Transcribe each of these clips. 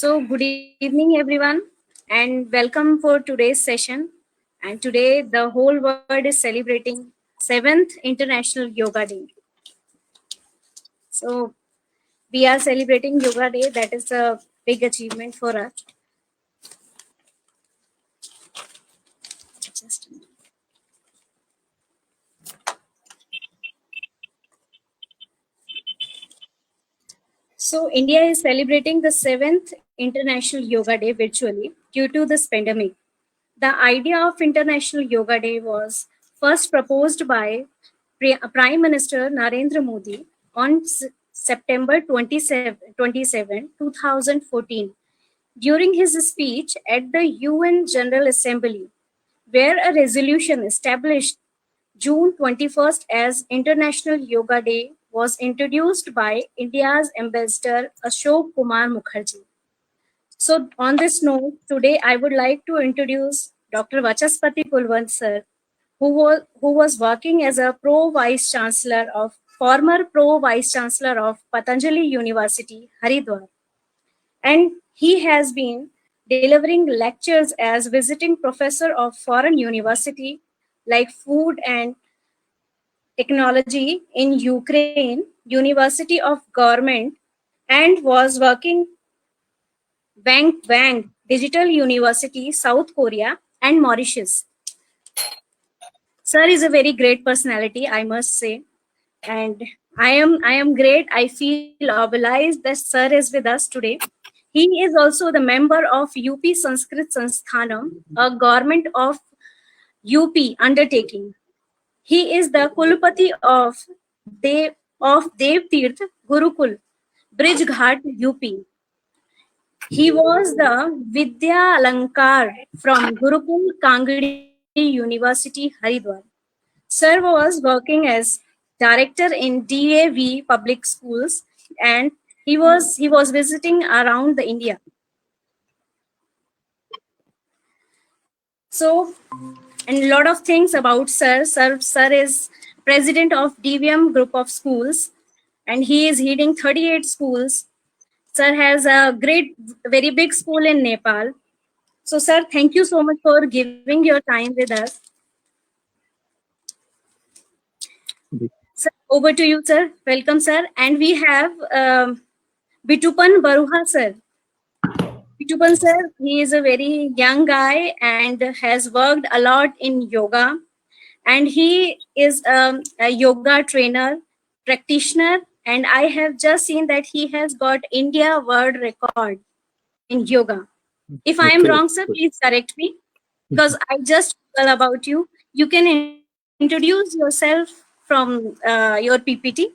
Good evening, everyone, and welcome for today's session. And today, the whole world is celebrating 7th International Yoga Day. So, we are celebrating Yoga Day. That is a big achievement for us. Just a minute. So, India is celebrating the 7th International Yoga Day virtually due to this pandemic. The idea of International Yoga Day was first proposed by Prime Minister Narendra Modi on September 27, 2014, during his speech at the UN General Assembly, where a resolution established June 21st as International Yoga Day was introduced by India's Ambassador Ashok Kumar Mukherjee. So, on this note, today I would like to introduce Dr. Vachaspati Kulwant sir, who was working as a former pro vice chancellor of Patanjali University, Haridwar, and he has been delivering lectures as visiting professor of foreign university like food and technology in Ukraine, University of Government, and was working Wang Digital University, South Korea, and Mauritius. Sir is a very great personality, I must say, and I am great. I feel obliged that Sir is with us today. He is also the member of UP Sanskrit Sansthanam, a government of UP undertaking. He is the Kulpati of Dev Tirth Gurukul, Bridge Ghat, UP. He was the Vidya Alankar from Gurukul Kangadi University, Haridwar. Sir was working as director in DAV public schools, and he was visiting around the India. So, and a lot of things about Sir. Sir is president of DVM group of schools, and he is heading 38 schools. Sir has a very big school in Nepal. So, sir, thank you so much for giving your time with us. Sir, over to you, sir. Welcome, sir. And we have Bitupan Baruha, sir. Bitupan, sir, he is a very young guy and has worked a lot in yoga. And he is a yoga trainer, practitioner. And I have just seen that he has got India world record in yoga. If I am wrong, sir, please correct me, because I just Google about you. You can introduce yourself from your PPT.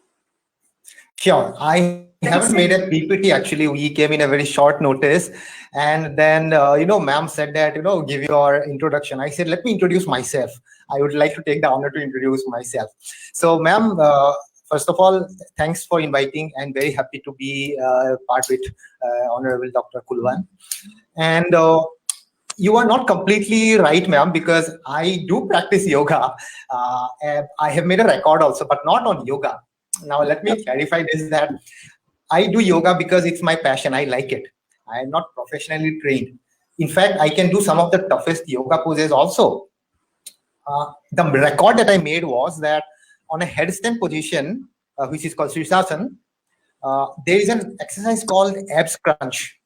Sure. I haven't made a PPT actually. We came in a very short notice. And then, ma'am said that, give your introduction. I said, let me introduce myself. I would like to take the honor to introduce myself. So, ma'am, first of all, thanks for inviting, and very happy to be part with Honorable Dr. Kulwant. And you are not completely right, ma'am, because I do practice yoga. I have made a record also, but not on yoga. Now, let me clarify this, that I do yoga because it's my passion. I like it. I am not professionally trained. In fact, I can do some of the toughest yoga poses also. The record that I made was that on a headstand position, which is called Sirsasana, there is an exercise called abs crunch,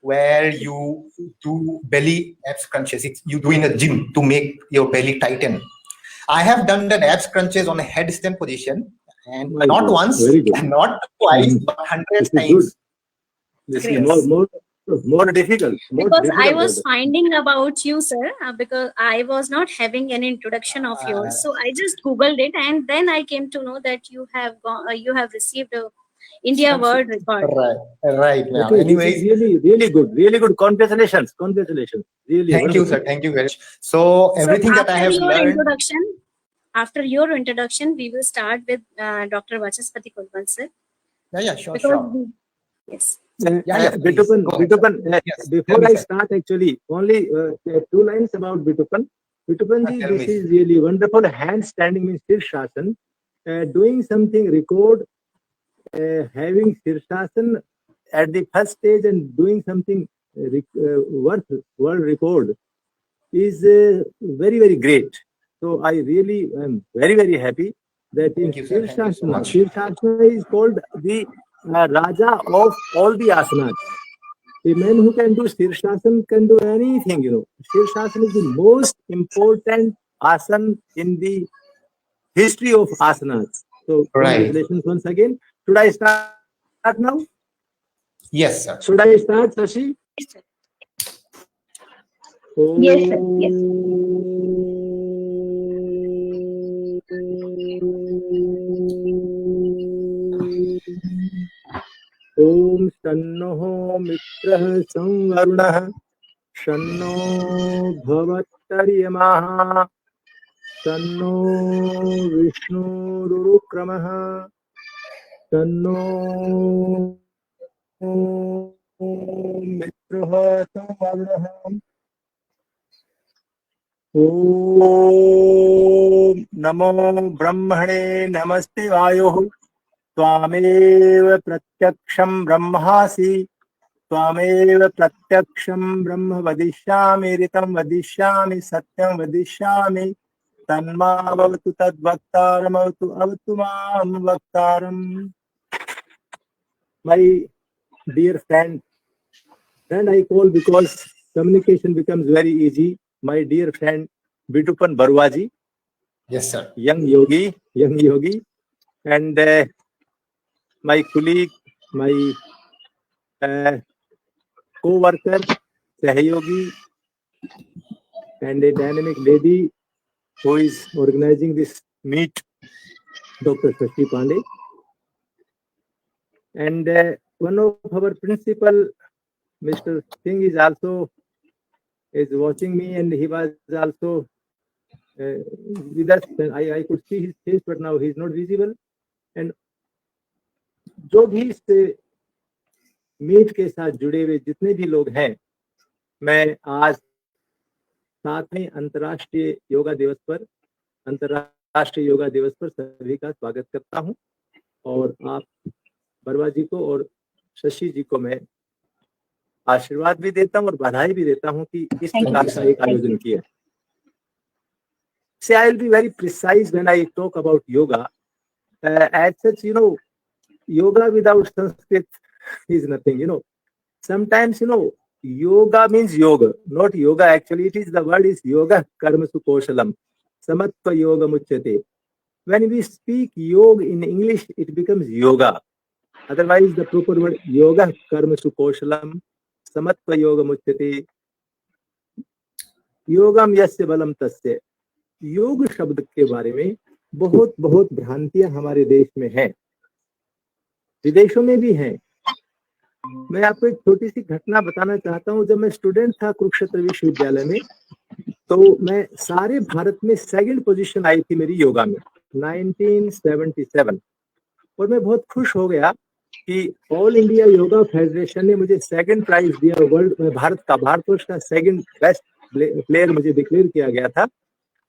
where you do belly abs crunches. You do in a gym to make your belly tighten. I have done the abs crunches on a headstand position, and not once, not twice, but hundreds times. This is more difficult. Because I was finding about you, sir, because I was not having an introduction of yours. So I just Googled it, and then I came to know that you have received a India world record. Right. Now, anyways, really good. Congratulations. Really. Thank you, sir. Thank you very much. So everything that I have learned. After your introduction, we will start with Dr. Vachaspati Kulwant, sir. Yeah, sure. Yes. Bitupan, yes, before I start, actually, only 2 lines about Bitupan. Bitupanji, this is really wonderful. Hand standing means Sirsasana. Doing something record, having Sirsasana at the first stage and doing something worth world record is very, very great. So I really am very, very happy that in Thank you, sir. Thank you so Shirshasana, much. Shirshasana is called the Raja of all the asanas. A man who can do Shirshasana can do anything, you know. Shirshasana is the most important asana in the history of asanas. So Right. congratulations once again. Should I start now? Yes, sir. Should I start, Shashi? Yes, sir. Yes. Om Shanno Mitrah Samvarunah Shanno Bhavattaryamah Shanno Vishnu Rurukramah Shanno Mitrah Samvarunah Om Namo Brahmane Namaste Vayoh त्वामेव प्रत्यक्षं ब्रह्मासि त्वामेव प्रत्यक्षं ब्रह्म वदिष्यामि ऋतं वदिष्यामि सत्यं वदिष्यामि तन्मावतु तद्वक्तारमवतु अवतु मां वक्तारम्. My dear friend I call because communication becomes very easy. My dear friend Bitupan Barwaji, Yes, sir. young yogi, and my colleague, my co-worker, Sahayogi, and a dynamic lady who is organizing this meet, Dr. Shashi Pandey. And one of our principal, Mr. Singh, is watching me, and he was also with us. I could see his face, but now he's not visible. And जो भी इस meet के साथ जुड़े हुए जितने भी लोग हैं, मैं आज 7वें अंतर्राष्ट्रीय योगा दिवस पर सभी का स्वागत करता हूं. और आप बरवा जी को और शशि जी को मैं आशीर्वाद भी देता हूं और बधाई भी देता हूं कि इस प्रकार का एक आयोजन किया. So I will be very precise when I talk about yoga. As such, you know, yoga without Sanskrit is nothing, you know. Sometimes, you know, yoga means yoga, not yoga. Actually, the word is yoga karmasu koshalam, samatva yoga muchyate. When we speak yoga in English, it becomes yoga. Otherwise, the proper word yoga karmasu koshalam, samatva yoga muchyate. Yogam yasya balam tasya. योग शब्द के बारे में बहुत भ्रांतियां हमारे देश में हैं, विदेशों में भी हैं. मैं आपको एक छोटी सी घटना बताना चाहता हूं. जब मैं स्टूडेंट था कुरुक्षेत्र विश्वविद्यालय में, तो मैं सारे भारत में सेकंड पोजीशन आई थी मेरी योगा में 1977. और मैं बहुत खुश हो गया कि ऑल इंडिया योगा फेडरेशन ने मुझे सेकंड प्राइज दिया. वर्ल्ड में भारतवर्ष का सेकंड बेस्ट प्लेयर मुझे डिक्लेयर किया गया था.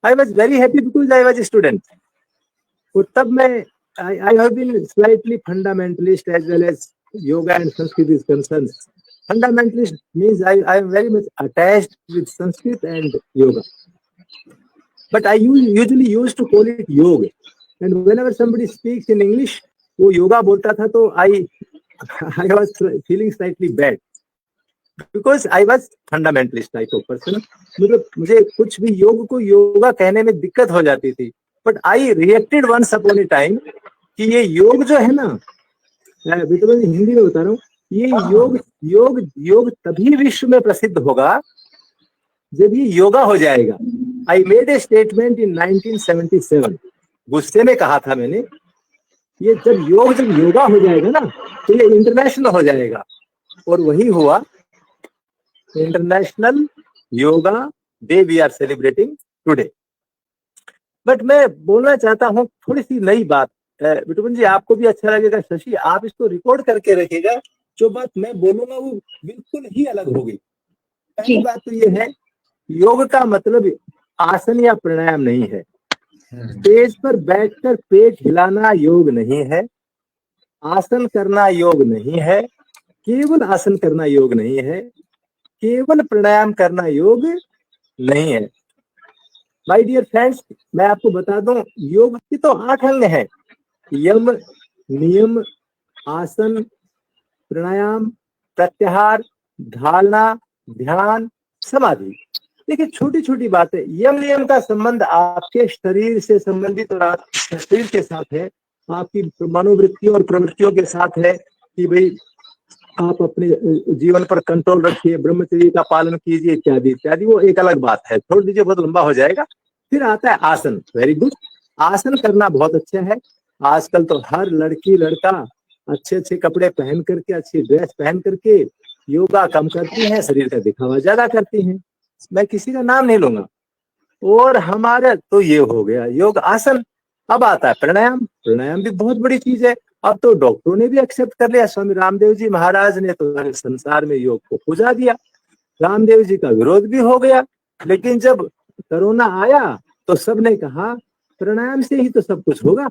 I was very happy because I was a student. और तब मैं I have been slightly fundamentalist as well as yoga and Sanskrit is concerned. Fundamentalist means I am very much attached with Sanskrit and yoga. But I usually used to call it yoga. And whenever somebody speaks in English, वो yoga बोलता था तो I was feeling slightly bad. Because I was fundamentalist type of person. मतलब मुझे कुछ भी योग को योगा कहने में दिक्कत हो जाती थी. But I reacted once upon a time कि ये योग जो है ना, मैं हिंदी में बता रहा हूँ, ये योग तभी विश्व में प्रसिद्ध होगा जब ये योगा हो जाएगा. I made a statement in 1977. गुस्से में कहा था मैंने, ये जब योगा हो जाएगा ना तो ये इंटरनेशनल हो जाएगा. और वही हुआ. International yoga day we are celebrating today. But मैं बोलना चाहता हूँ थोड़ी सी नई बात. बिटुपन जी, आपको भी अच्छा लगेगा. शशि, आप इसको रिकॉर्ड करके रखिएगा. जो बात मैं बोलूंगा वो बिल्कुल ही अलग होगी. पहली बात तो ये है, योग का मतलब आसन या प्राणायाम नहीं है. स्टेज पर बैठकर पेट हिलाना योग नहीं है. आसन करना योग नहीं है. केवल आसन करना योग नहीं है, केवल प्राणायाम करना योग नहीं है। माय डियर फ्रेंड्स, मैं आपको बता दूं, योग की तो 8 अंग हैं। यम, नियम, आसन, प्राणायाम, प्रत्याहार, धारणा, ध्यान, समाधि। देखिए, छोटी छोटी बातें। यम नियम का संबंध आपके शरीर से संबंधित और आपके शरीर के साथ है, आपकी मनोवृत्तियों और प्रवृत्तियों के साथ है कि भाई आप अपने जीवन पर कंट्रोल रखिए, ब्रह्मचर्य का पालन कीजिए, इत्यादि इत्यादि। वो एक अलग बात है, छोड़ दीजिए, बहुत लंबा हो जाएगा। फिर आता है आसन। वेरी गुड, आसन करना बहुत अच्छा है। आजकल तो हर लड़की लड़का अच्छे अच्छे कपड़े पहन करके, अच्छी ड्रेस पहन करके योगा कम करती है, शरीर का दिखावा ज्यादा करती हैं। मैं किसी का नाम नहीं लूंगा। और हमारे तो ये हो गया योग आसन। अब आता है प्राणायाम। प्राणायाम भी बहुत बड़ी चीज है। अब तो डॉक्टरों ने भी एक्सेप्ट कर लिया। स्वामी रामदेव जी महाराज ने तो सारे संसार में योग को पूजा दिया। रामदेव जी का विरोध भी हो गया, लेकिन जब कोरोना आया तो सबने कहा प्राणायाम से ही तो सब कुछ होगा।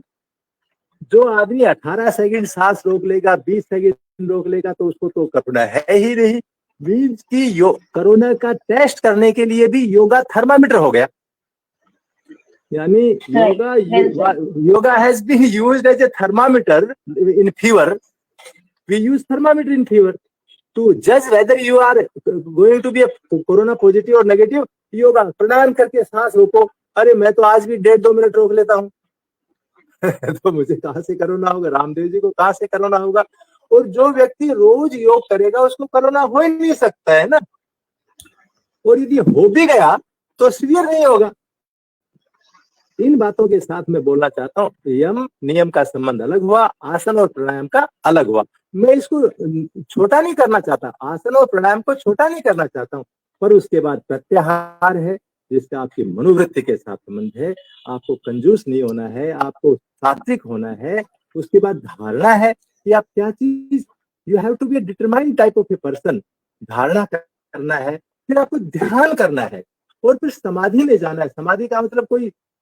जो आदमी 18 सेकंड सांस रोक लेगा, 20 सेकंड रोक लेगा, तो उसको तो कोरोना है ही नहीं। मीन्स की कोरोना का टेस्ट करने के लिए भी योगा थर्मामीटर हो गया। यानी yoga has been used as a thermometer in fever. We use thermometer in fever to जज whether you are going to be corona positive और नेगेटिव। योगा, प्राणायाम करके सांस रोको। अरे मैं तो आज भी 1.5-2 मिनट रोक लेता हूँ तो मुझे कहाँ से कोरोना होगा? रामदेव जी को कहाँ से कोरोना होगा? और जो व्यक्ति रोज योग करेगा उसको कोरोना हो ही नहीं सकता है ना। और यदि हो भी गया तो सीवियर नहीं होगा। इन बातों के साथ मैं बोलना चाहता हूँ, यम नियम का संबंध अलग हुआ, आसन और प्राणायाम का अलग हुआ। मैं इसको छोटा नहीं करना चाहता, आसन और प्राणायाम को छोटा नहीं करना चाहता हूँ। पर उसके बाद प्रत्याहार है, जिसका आपकी मनोवृत्ति के साथ संबंध है। आपको कंजूस नहीं होना है, आपको सात्विक होना है। उसके बाद धारणा है कि आप क्या चीज, you have to be a determined type of a person. धारणा करना है, फिर आपको ध्यान करना है, और फिर समाधि में जाना है। समाधि का मतलब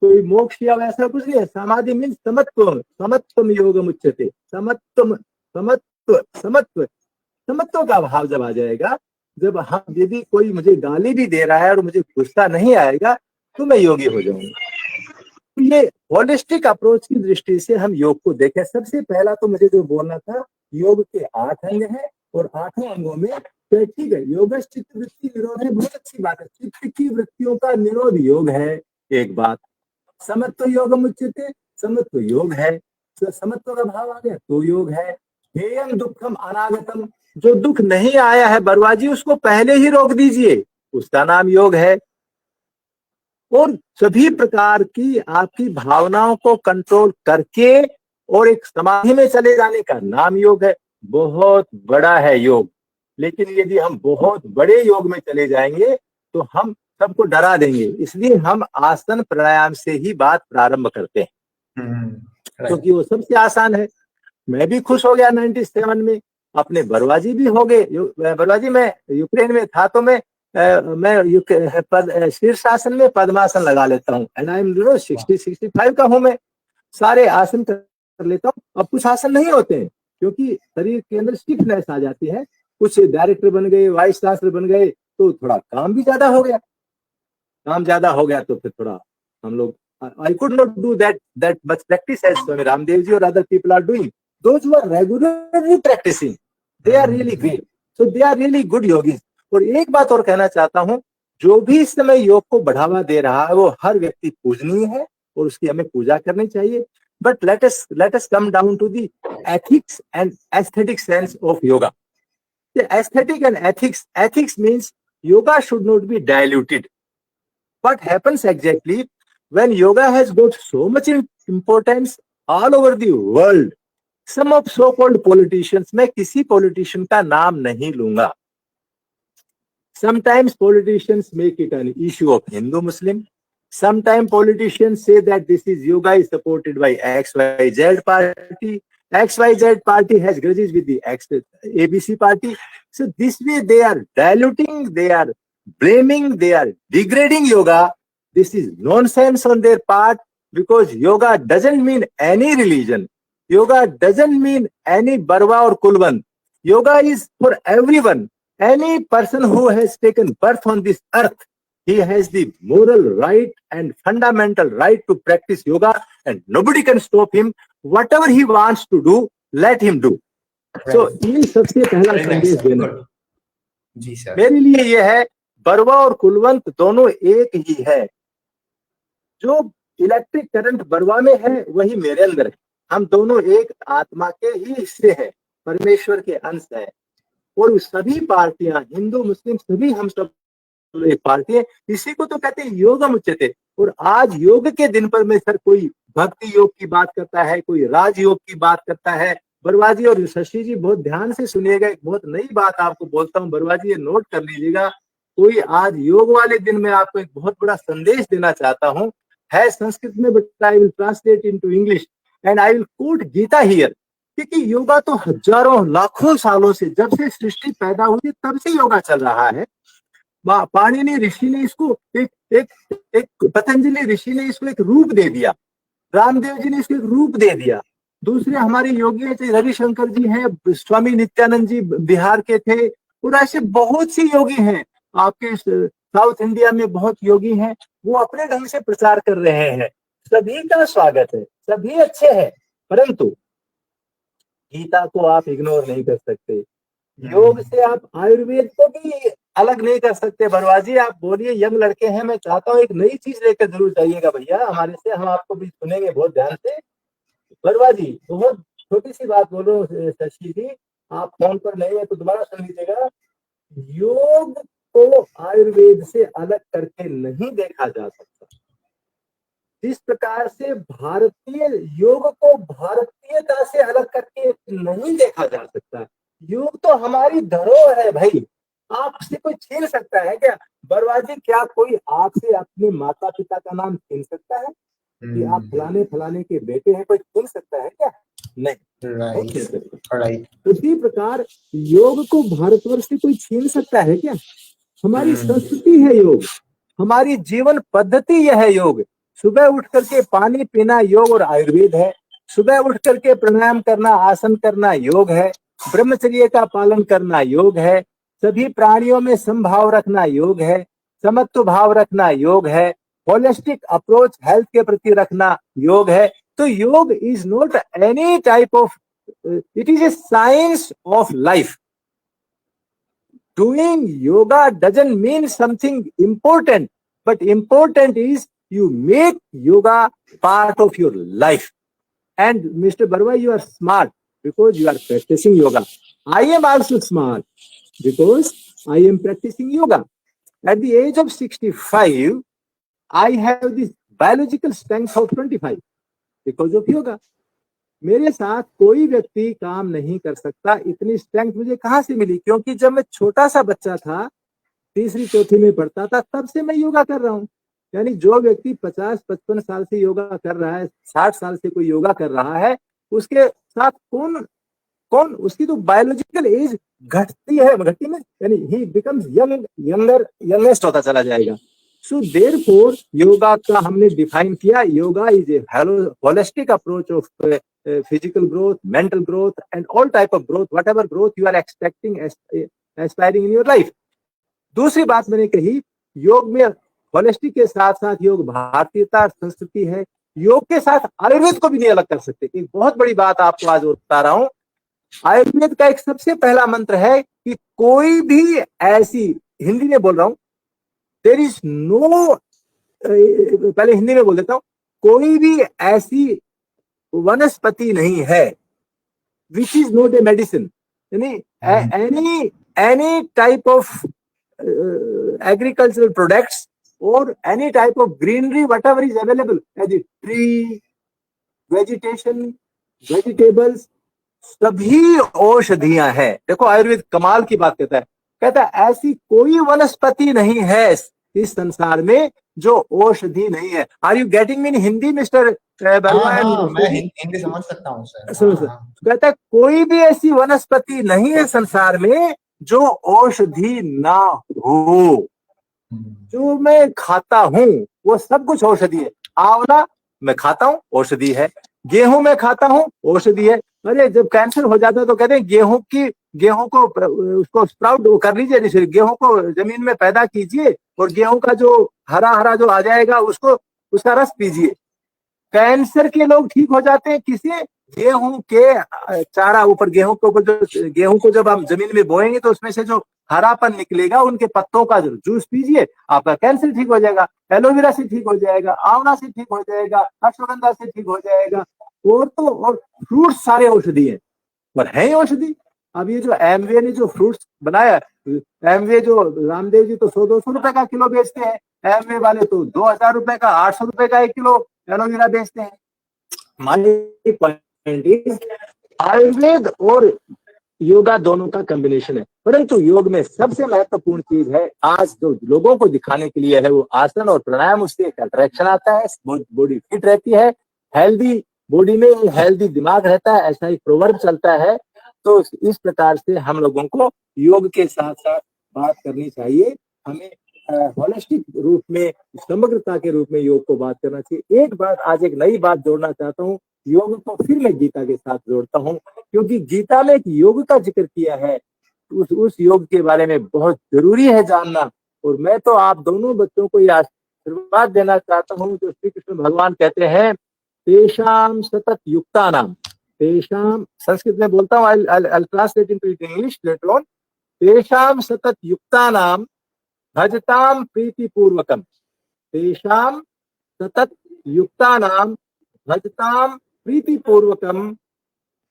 कोई मोक्ष या वैसा कुछ नहीं है। समाधि मीन्स समत्व, समत्वम योगम उच्यते। समत्व समत्व समत्व समत्व का भाव जब आ जाएगा, जब हम, यदि कोई मुझे गाली भी दे रहा है और मुझे गुस्सा नहीं आएगा, तो मैं योगी हो जाऊंगा। ये होलिस्टिक अप्रोच की दृष्टि से हम योग को देखें। सबसे पहला तो मुझे जो बोलना था, योग के 8 अंग हैं, और 8 अंगों में ठीक है, योग चित्त वृत्ति निरोध है, बहुत अच्छी बात है। चित्त की वृत्तियों का निरोध योग है, एक बात। समत्व योगम उच्यते, समत्व योग है। तो समत्व का भाव आ गया तो योग है। हेयं दुखम अनागतम, जो दुख नहीं आया है बरवाजी, उसको पहले ही रोक दीजिए, उसका नाम योग है। और सभी प्रकार की आपकी भावनाओं को कंट्रोल करके और एक समाधि में चले जाने का नाम योग है। बहुत बड़ा है योग, लेकिन यदि हम बहुत बड़े योग में चले जाएंगे तो हम सबको डरा देंगे। इसलिए हम आसन प्राणायाम से ही बात प्रारंभ करते हैं, क्योंकि वो सबसे आसान है। मैं भी खुश हो गया 97 में, अपने बरवाजी भी हो गए। बरवाजी, मैं यूक्रेन में था तो मैं शीर्षासन में पद्मासन लगा लेता हूँ। एंड आई एम 60-65 का हूँ मैं, सारे आसन कर लेता हूँ। अब कुछ आसन नहीं होते हैं, क्योंकि शरीर के अंदर स्टिफनेस आ जाती है। कुछ डायरेक्टर बन गए, वाइस चांसलर बन गए, तो थोड़ा काम भी ज्यादा हो गया। काम ज्यादा हो गया तो फिर थोड़ा हम लोग, I could not do that much practice as Swami Ramdev ji or other people are doing. Those who are regularly practicing, they are really great. So they are really good yogis. और एक बात और कहना चाहता हूँ, जो भी इस समय योग को बढ़ावा दे रहा है वो हर व्यक्ति पूजनीय है और उसकी हमें पूजा करनी चाहिए। But let us come down to the ethics and aesthetic sense of yoga. The aesthetic and ethics means yoga should not be diluted. What happens exactly when yoga has got so much importance all over the world? Some of so-called politicians, मैं किसी politician का नाम नहीं लूंगा. Sometimes politicians make it an issue of Hindu-Muslim. Sometimes politicians say that this is yoga is supported by XYZ party. XYZ party has grudges with the ABC party. So this way they are diluting, they are blaming, they are degrading yoga. This is nonsense on their part, because yoga doesn't mean any religion. Yoga doesn't mean any Barwa or Kulwant. Yoga is for everyone. Any person who has taken birth on this earth, he has the moral right and fundamental right to practice yoga, and nobody can stop him. Whatever he wants to do, let him do. So ये सबसे पहला Very nice, संदेश sir. देना Good. जी sir. मेरे लिए ये है। बरवा और कुलवंत दोनों एक ही है। जो इलेक्ट्रिक करंट बरवा में है वही मेरे अंदर है। हम दोनों एक आत्मा के ही हिस्से हैं, परमेश्वर के अंश है। और सभी पार्टियां, हिंदू मुस्लिम सभी हम सब एक पार्टी है। इसी को तो कहते हैं योगम उच्यते। और आज योग के दिन पर में सर कोई भक्ति योग की बात करता है, कोई राजयोग की बात करता है। बरवाजी और शशि जी बहुत ध्यान से सुनिएगा, एक बहुत नई बात आपको बोलता हूँ बरवाजी, ये नोट कर लीजिएगा। कोई आज योग वाले दिन में आपको एक बहुत बड़ा संदेश देना चाहता हूँ, है संस्कृत में, but I will translate into English and I will quote Gita here. क्योंकि योगा तो हजारों लाखों सालों से, जब से सृष्टि पैदा हुई तब से योगा चल रहा है। पाणिनि ऋषि ने इसको एक पतंजलि ऋषि ने इसको एक रूप दे दिया, रामदेव जी ने इसको एक रूप दे दिया। दूसरे हमारे योगी हैं, रविशंकर जी हैं, स्वामी नित्यानंद जी बिहार के थे, और ऐसे बहुत सी योगी हैं। आपके साउथ इंडिया में बहुत योगी हैं, वो अपने ढंग से प्रचार कर रहे हैं। सभी का स्वागत है, सभी अच्छे हैं, परंतु गीता को आप इग्नोर नहीं कर सकते। योग से आप आयुर्वेद को भी अलग नहीं कर सकते। बरवाजी आप बोलिए, यंग लड़के हैं, मैं चाहता हूँ एक नई चीज लेकर जरूर जाइएगा भैया हमारे से, हम आपको भी सुनेंगे बहुत ध्यान से। बरवाजी बहुत छोटी सी बात बोलो शशि जी, आप फोन पर नहीं है तो दोबारा सुन लीजिएगा। योग को आयुर्वेद से अलग करके नहीं देखा जा सकता। जिस प्रकार से भारतीय योग को भारतीयता से अलग करके नहीं देखा जा सकता। योग तो हमारी धरोहर है भाई, आपसे कोई छीन सकता है क्या? बरवाजी, क्या कोई आपसे अपने माता पिता का नाम छीन सकता है कि आप फलाने फलाने के बेटे हैं? कोई छीन सकता है क्या? नहीं। राइट। उसी प्रकार योग को भारतवर्ष से कोई छीन सकता है क्या? हमारी संस्कृति है योग, हमारी जीवन पद्धति यह है योग। सुबह उठ करके पानी पीना योग और आयुर्वेद है। सुबह उठ करके प्राणायाम करना, आसन करना योग है। ब्रह्मचर्य का पालन करना योग है। सभी प्राणियों में समभाव रखना योग है। समत्व भाव रखना योग है। होलिस्टिक अप्रोच हेल्थ के प्रति रखना योग है। तो योग is not any type of, it is a science of life. Doing yoga doesn't mean something important, but important is you make yoga part of your life. And Mr. Barwa, you are smart because you are practicing yoga. I am also smart because I am practicing yoga. At the age of 65, I have this biological strength of 25 because of yoga. मेरे साथ कोई व्यक्ति काम नहीं कर सकता। इतनी strength मुझे कहाँ से मिली? क्योंकि जब मैं छोटा सा बच्चा था, तीसरी चौथी में पढ़ता था, तब से मैं योगा कर रहा हूँ। यानी जो व्यक्ति 50-55 साल से योगा कर रहा है, 60 साल से कोई योगा कर रहा है, उसके साथ कौन उसकी तो बायोलॉजिकल एज घटती है, घटती में, यानी ही बिकम्स यंगेस्ट होता चला जाएगा। सो देयरफॉर योगा का हमने डिफाइन किया, yoga is a holistic approach of physical growth, mental growth, and all type of growth, whatever growth you are expecting, aspiring in your life. दूसरी बात मैंने कही, योग में होलिस्टिक के साथ साथ योग भारतीयता संस्कृति है। योग के साथ आयुर्वेद को भी नहीं अलग कर सकते। एक बहुत बड़ी बात आपको आज बता रहा हूं। आयुर्वेद का एक सबसे पहला मंत्र है कि कोई भी ऐसी, हिंदी में बोल रहा हूं, देयर इज नो, पहले हिंदी में बोल देता हूं, कोई भी ऐसी वनस्पति नहीं है which is not a medicine. यानी any type of agricultural products और any type of greenery whatever is available as a tree, vegetation, vegetables, सभी औषधियां हैं। देखो आयुर्वेद कमाल की बात कहता है ऐसी कोई वनस्पति नहीं है इस संसार में जो औषधि नहीं है। Are you getting me in Hindi mister Barua? मैं हिंदी समझ सकता हूँ सर। कहता है कोई भी ऐसी वनस्पति नहीं है संसार में जो औषधि ना हो। जो मैं खाता हूँ वो सब कुछ औषधि है। आंवला मैं खाता हूँ, औषधि है। गेहूं मैं खाता हूँ, औषधि है। अरे जब कैंसर हो जाता है तो कहते हैं गेहूं को उसको स्प्राउट वो कर लीजिए, जैसे गेहूं को जमीन में पैदा कीजिए और गेहूं का जो हरा हरा जो आ जाएगा उसको उसका रस पीजिए। कैंसर के लोग ठीक हो जाते हैं किसे? गेहूं के चारा ऊपर, गेहूं के ऊपर जो गेहूं को जब आप जमीन में बोएंगे तो उसमें से जो हरापन निकलेगा उनके पत्तों का जो जूस पीजिए, आपका कैंसर ठीक हो जाएगा। एलोवेरा से ठीक हो जाएगा, आंवला से ठीक हो जाएगा, अश्वगंधा से ठीक हो जाएगा। और फ्रूट सारे औषधि है, पर है ही औषधि। अब ये जो एमवे ने जो फ्रूट्स बनाया, एमवे जो रामदेव जी तो 100-200 रुपए का किलो बेचते हैं, एमवे वाले तो 2000 रुपए का, 800 रुपए का 1 किलो एलोवेरा बेचते हैं। माय पॉइंट इज आयुर्वेद और योगा दोनों का कॉम्बिनेशन है, परंतु योग में सबसे महत्वपूर्ण चीज है आज जो लोगों को दिखाने के लिए है वो आसन और प्राणायाम। उससे एक अट्रैक्शन आता है, बॉडी फिट रहती है, हेल्दी बॉडी में हेल्दी दिमाग रहता है, ऐसा एक प्रोवर्ब चलता है। तो इस प्रकार से हम लोगों को योग के साथ साथ बात करनी चाहिए, हमें होलिस्टिक रूप में, समग्रता के रूप में योग को बात करना चाहिए। एक बात, आज एक नई बात जोड़ना चाहता हूँ, योग को फिर मैं गीता के साथ जोड़ता हूँ, क्योंकि गीता में एक योग का जिक्र किया है, उस योग के बारे में बहुत जरूरी है जानना। और मैं तो आप दोनों बच्चों को यह आशीर्वाद देना चाहता हूँ जो श्री कृष्ण भगवान कहते हैं, तेषाम सतत युक्ता नाम, तेषाम, संस्कृत में बोलता हूँ, आई translate into English later on, तेषाम सतत युक्ता नाम भजताम प्रीति पूर्वकम, तेषाम सतत युक्ता नाम भजताम प्रीति पूर्वकम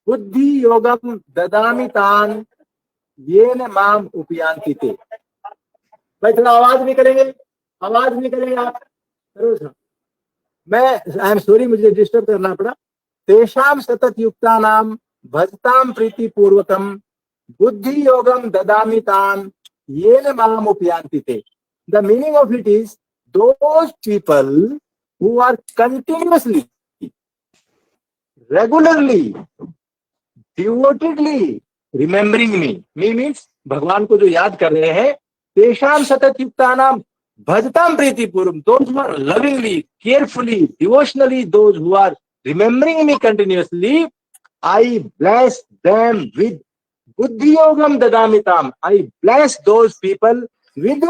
बुद्धि योगम ददामि तान येन माम उपयान्ति ते। भाई थोड़ा आवाज निकलेंगे, आवाज निकलेंगे आप जरूर। मैं आई एम सॉरी, मुझे डिस्टर्ब करना पड़ा। तेषाम सतत युक्ता नाम भजताम प्रीति पूर्वकम बुद्धि योगम ददामि तान येन माम उपयान्ति ते। The meaning of it is those people who are continuously, regularly, devotedly remembering me. Me means भगवान को जो याद कर रहे हैं, तेषाम सतत युक्ता नाम भजताम प्रीति पूर्वम, those who are lovingly, carefully, devotionally, those who are remembering me continuously, I bless them with buddhi yogam dadamitam. I bless those people with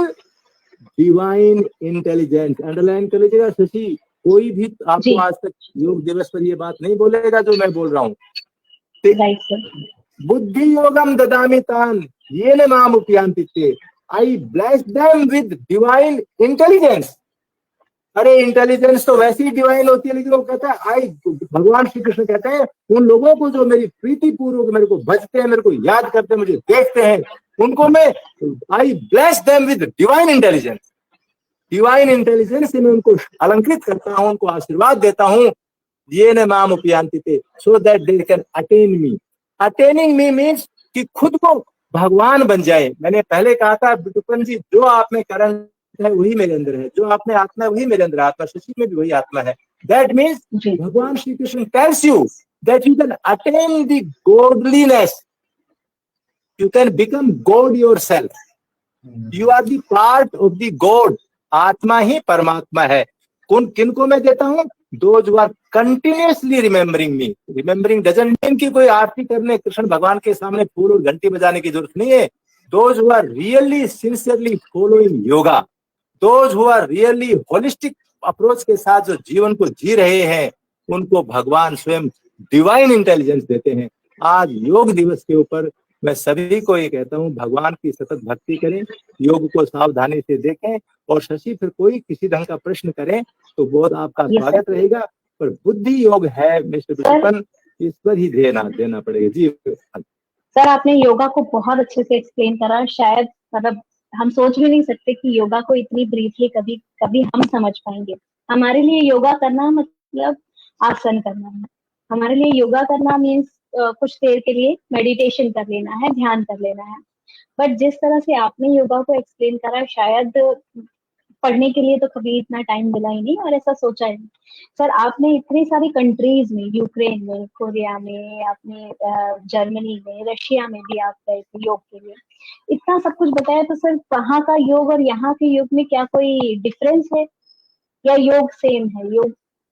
divine intelligence. Underline कर लीजिएगा शशि, कोई भी आपको आज तक योग दिवस पर ये बात नहीं बोलेगा जो मैं बोल रहा हूँ। बुद्धि योगम ददामि तान येन माम उपयान्ति ते, आई bless them with divine intelligence. अरे इंटेलिजेंस तो वैसी डिवाइन होती है, लेकिन वो कहता है, आई, भगवान श्री कृष्ण कहते हैं उन लोगों को जो मेरी प्रीति पूर्वक मेरे को भजते हैं, मेरे को याद करते हैं, मुझे देखते हैं, उनको मैं आई bless them with divine intelligence. Divine intelligence से मैं उनको अलंकृत करता हूँ, उनको आशीर्वाद देता हूँ, ये न माम उपयान्ति ते, so that they can attain me. Attaining me means कि खुद को भगवान बन जाए। मैंने पहले कहा था बिटुपन जी, जो आप में करंट है वही मेरे अंदर है, जो आप में आत्मा है वही मेरे अंदर आत्मा, शशि में भी वही आत्मा है। दैट मीन्स भगवान Shri Krishna tells you that you can attain the godliness, you can become God yourself. You are the part of the God. आत्मा ही परमात्मा है। किनको मैं देता हूँ? Those who are continuously remembering me. Remembering doesn't mean कि कोई आरती करने कृष्ण भगवान के सामने फूल और घंटी बजाने की जरूरत नहीं है। Those who are really sincerely following yoga, those who are really holistic approach के साथ जो जीवन को जी रहे हैं, उनको भगवान स्वयं डिवाइन इंटेलिजेंस देते हैं। आज योग दिवस के ऊपर मैं सभी को ये कहता हूँ, भगवान की सतत भक्ति करें, योग को सावधानी से देखें, और शशि फिर कोई किसी ढंग का प्रश्न करें तो बहुत आपका स्वागत रहेगा। पर बुद्धि योग है मिस्टर बिटुपन, इस पर ही ध्यान देना पड़ेगा। जी सर, आपने योगा को बहुत अच्छे से एक्सप्लेन करा। शायद मतलब हम सोच भी नहीं सकते कि योगा को इतनी ब्रीफली कभी कभी हम समझ पाएंगे। हमारे लिए योगा करना मतलब आसन करना है। हमारे लिए योगा करना मीन्स कुछ देर के लिए मेडिटेशन कर लेना है, ध्यान कर लेना है। बट जिस तरह से आपने योगा को एक्सप्लेन करा, शायद पढ़ने के लिए तो कभी इतना टाइम मिला ही नहीं और ऐसा सोचा ही नहीं। सर, आपने इतनी सारी कंट्रीज में, यूक्रेन में, कोरिया में, आपने जर्मनी में, रशिया में भी आप गए थे योग के लिए, इतना सब कुछ बताया। तो सर, वहाँ का योग और यहाँ के योग में क्या कोई डिफरेंस है या योग सेम है?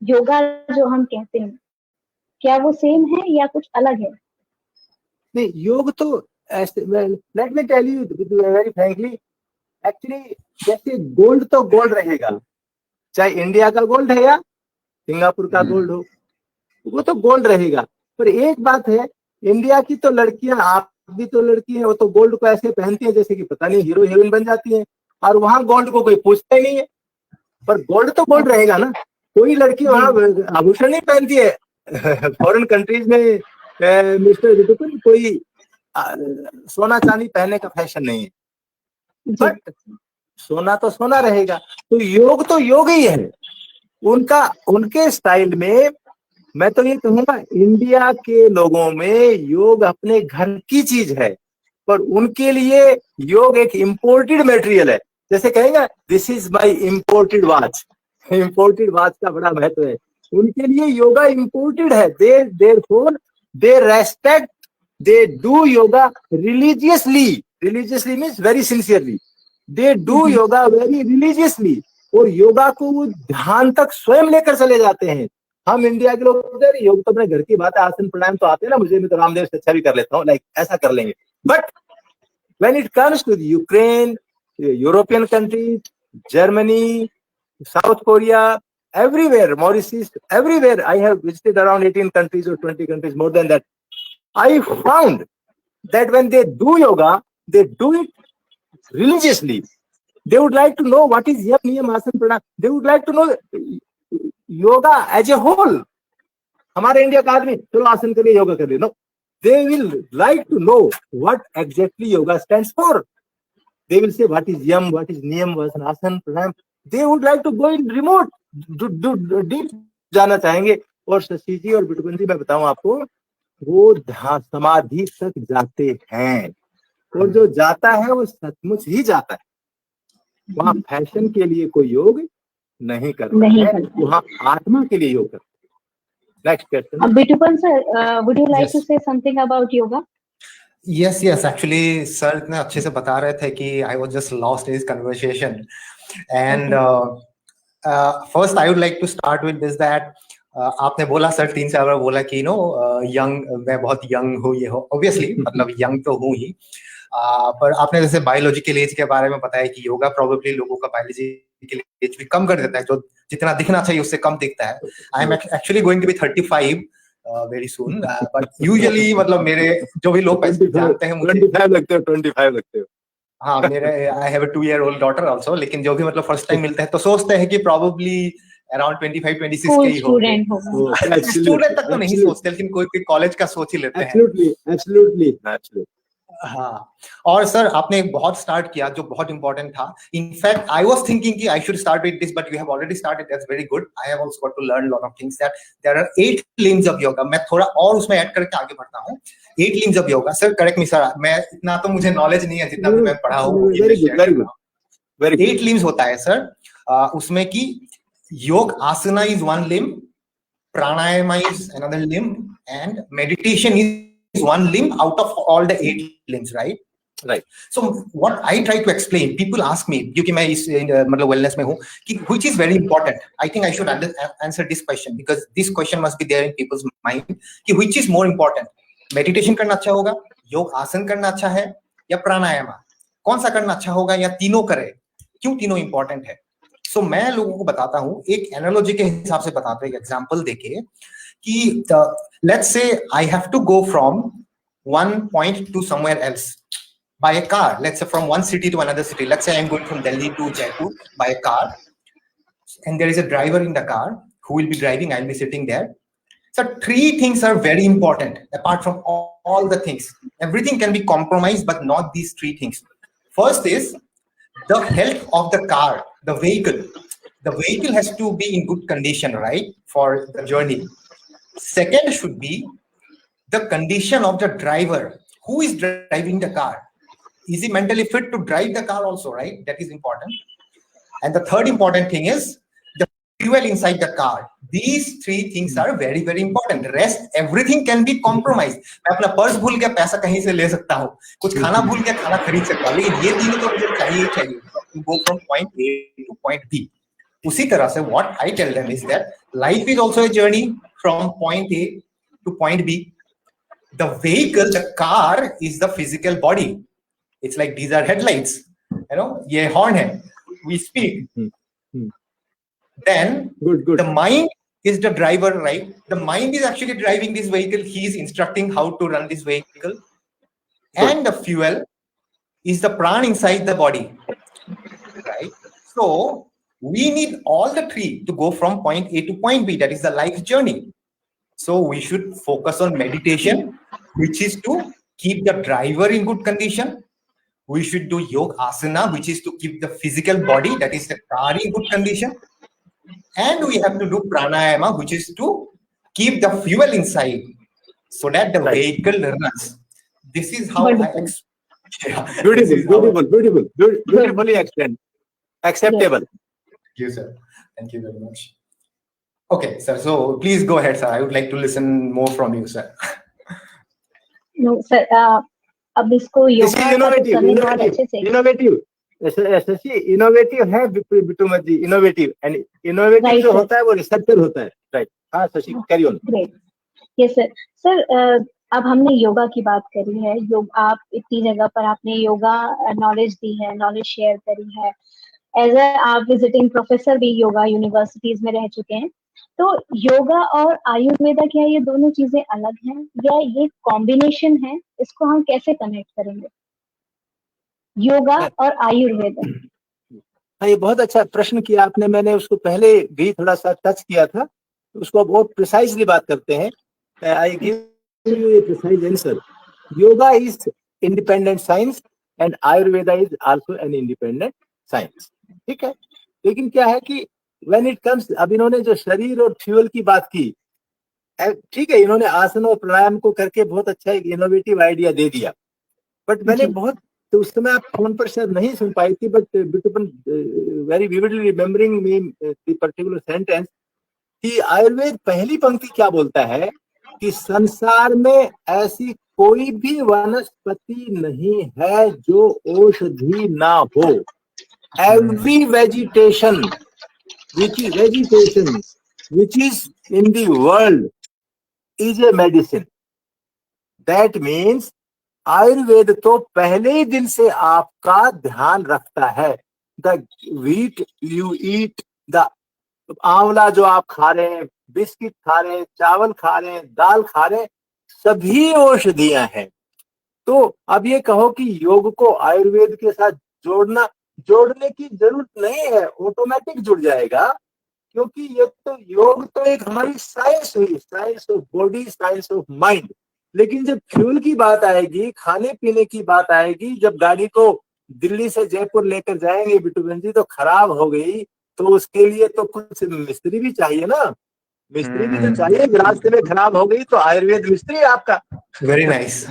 योगा जो हम कहते हैं क्या वो सेम है या कुछ अलग है? नहीं, योग तो let me tell you very frankly, actually जैसे गोल्ड तो गोल्ड रहेगा, चाहे इंडिया का गोल्ड है या सिंगापुर का गोल्ड हो, वो तो गोल्ड रहेगा। पर एक बात है, इंडिया की तो लड़कियां, आप भी तो लड़की हैं, वो तो गोल्ड को ऐसे पहनती है जैसे कि पता नहीं हीरो हीरोइन बन जाती है, और वहां गोल्ड को कोई पूछता ही नहीं है। पर गोल्ड तो गोल्ड रहेगा ना, कोई लड़की वहां आभूषण नहीं पहनती है। फॉरेन कंट्रीज में मिस्टर विटुपन कोई सोना चांदी पहनने का फैशन नहीं है, बट सोना तो सोना रहेगा। तो योग ही है उनका, उनके स्टाइल में। मैं तो ये कहूंगा, इंडिया के लोगों में योग अपने घर की चीज है, पर उनके लिए योग एक इंपोर्टेड मटेरियल है। जैसे कहेंगे this is my imported watch, imported watch का बड़ा महत्व है उनके लिए। योगा इंपोर्टेड है, therefore they respect, they do yoga religiously, religiously means very sincerely, they do yoga very religiously, और योगा को वो ध्यान तक स्वयं लेकर चले जाते हैं। हम इंडिया के लोग योग तो अपने घर की बात है, आसन प्राणायाम तो आते हैं ना मुझे, मैं तो रामदेव से अच्छा भी कर लेता हूँ, लाइक ऐसा कर लेंगे। But when it comes to Ukraine, European countries, Germany, South Korea, everywhere, Mauritius, everywhere, I have visited around 18 countries or 20 countries, more than that. I found that when they do yoga, they do it religiously. They would like to know what is yam, niyam, asan, pranayam. They would like to know yoga as a whole. हमारे India का आदमी चलो आसन करिए, योगा करिए, no, they will like to know what exactly yoga stands for. They will say what is yam, what is niyam, asan, pranayam. They would like to go in remote, deep जाना चाहेंगे। और शशि जी और बिटुपन जी, मैं बताऊं आपको, वो समाधि तक जाते हैं, और जो जाता है वो सचमुच ही जाता है। वहां फैशन के लिए कोई योग नहीं करता है, वहां आत्मा के लिए योग करता है। Next question. Bitupan sir, would you like to say something about yoga? Yes, actually sir इतने अच्छे से बता रहे थे कि I was just lost in this conversation, and first I would like to start with this that आपने बोला sir 3-4 बार बोला कि यंग, मैं बहुत यंग हूँ, ये हो, ऑब्वियसली मतलब यंग तो हूँ ही, पर आपने जैसे बायोलॉजिकल एज के बारे में बताया कि योगा प्रोबेबली लोगों का बायोलॉजिकल एज भी कम कर देता है, जो जितना दिखना चाहिए उससे कम दिखता है। I am actually going to be 35 very soon, but usually मतलब मेरे जो भी लोग जानते हैं मुझे 25 लगते हो। हाँ, मेरे I have a 2-year-old daughter also, लेकिन जो भी मतलब फर्स्ट टाइम मिलते हैं तो सोचते हैं कि प्रोबेबली अराउंड 25-26 के ही होंगे। स्टूडेंट तक तो नहीं सोचते, लेकिन कोई कॉलेज का सोच ही लेते हैं। एब्सोल्युटली। हाँ, और सर आपने एक बहुत स्टार्ट किया जो बहुत इंपॉर्टेंट था। इनफैक्ट आई वाज थिंकिंग कि I should start with this, but you have already started, that's very good. I have also got to learn lot of things that there are 8 limbs of yoga. मैं थोड़ा और उसमें add करके आगे बढ़ता हूँ। 8 limbs of yoga, sir correct me sir, मैं इतना तो मुझे नॉलेज नहीं है जितना भी मैं पढ़ा हूँ। Very good. 8 लिम्स होता है सर, उसमें की yoga asana is one limb, pranayama is another limb, and meditation is one limb out of all the 8 limbs, right? So what I try to explain, people ask me, क्योंकि मैं इस मतलब wellness में हूँ, कि which is very important. I think I should answer this question because this question must be there in people's mind, कि which is more important, meditation करना अच्छा होगा, योग आसन करना अच्छा है, या प्राणायाम, कौन सा करना अच्छा होगा, या तीनों करे, क्यों तीनों इंपॉर्टेंट है। So मैं लोगों को बताता हूँ, एक एनालॉजी के हिसाब से बताता हूँ, एक एग्जांपल देके, कि let's say I have to go from one point to somewhere else by a car. Let's say from one city to another city. Let's say I'm going from Delhi to Jaipur by a car, and there is a driver in the car who will be driving. I'll be sitting there. So 3 things are very important. Apart from all the things, everything can be compromised, but not these 3 things. First is the health of the car, the vehicle. The vehicle has to be in good condition, right, for the journey. Second should be the condition of the driver. Who is driving the car? Is he mentally fit to drive the car also, right? That is important. And the third important thing is the fuel inside the car. These 3 things are very, very important. Rest, everything can be compromised. मैं अपना purse भूल के पैसा कहीं से ले सकता हूँ, कुछ खाना भूल के खाना खरीद सकता हूँ, लेकिन ये तीनों तो मुझे चाहिए to go from point A to point B. उसी तरह से what I tell them is that life is also a journey from point A to point B. The vehicle, the car, is the physical body. It's like these are headlights. ये horn है. We speak. Then Good. the mind is the driver, right? The mind is actually driving this vehicle. He is instructing how to run this vehicle. And the fuel is the prana inside the body, right? So we need all the three to go from point A to point B. That is the life journey. So we should focus on meditation, which is to keep the driver in good condition. We should do yoga asana, which is to keep the physical body, that is the car, in good condition. And we have to do pranayama, which is to keep the fuel inside so that the vehicle runs. This is how Beautifully explained. Acceptable. Thank you, sir. Thank you very much. Okay, sir. So please go ahead, sir. I would like to listen more from you, sir. No, sir. अब इसको yoga innovative innovative है बिटूमत जी, innovative and innovative जो होता है वो receptor होता है, right? हाँ Shashi, carry on. Great, yes sir. Sir अब हमने योगा की बात करी है, आप इतनी जगह पर आपने योगा नॉलेज दी है, नॉलेज शेयर करी है, एज ए आप विजिटिंग प्रोफेसर भी योगा यूनिवर्सिटीज में रह चुके हैं। तो योगा और आयुर्वेदा, क्या ये दोनों चीजें अलग हैं या ये कॉम्बिनेशन है? इसको हम कैसे कनेक्ट करेंगे, योगा और आयुर्वेदा? हाँ, ये बहुत अच्छा प्रश्न किया आपने। मैंने उसको पहले भी थोड़ा सा टच किया था, उसको बहुत प्रिसाइजली बात करते हैं। I give U A precise answer. Yoga is independent science and Ayurveda is also an independent science, ठीक है? लेकिन क्या है कि व्हेन इट कम्स, अब इन्होंने जो शरीर और फ्यूल की बात की, ठीक है, इन्होंने आसन और प्राणायाम को करके बहुत अच्छा एक इनोवेटिव आइडिया दे दिया, बट मैंने बहुत, तो उस समय आप फोन पर शायद नहीं सुन पाई थी, but Bitupan very vividly remembering me the particular sentence कि आयुर्वेद पहली पंक्ति क्या बोलता है कि संसार में ऐसी कोई भी वनस्पति नहीं है जो औषधि ना हो। Every vegetation which is in the world is a medicine. That means Ayurveda तो पहले ही दिन से आपका ध्यान रखता है। The wheat you eat, the आंवला जो आप खा रहे हैं, बिस्किट खा रहे हैं, चावल खा रहे हैं, दाल खा रहे हैं, सभी औषधियां हैं। तो अब ये कहो कि योग को आयुर्वेद के साथ जोड़ने की जरूरत नहीं है, ऑटोमेटिक जुड़ जाएगा, क्योंकि ये तो योग तो एक हमारी साइंस हुई, science of body, science of mind. लेकिन जब फ्यूल की बात आएगी, खाने पीने की बात आएगी, जब गाड़ी को दिल्ली से जयपुर लेकर जाएंगे बिटूबन जी, तो खराब हो गई तो उसके लिए तो कुछ मिस्त्री भी चाहिए ना, मिस्त्री भी तो चाहिए। रास्ते में खराब हो गई तो आयुर्वेद मिस्त्री है आपका। Very nice.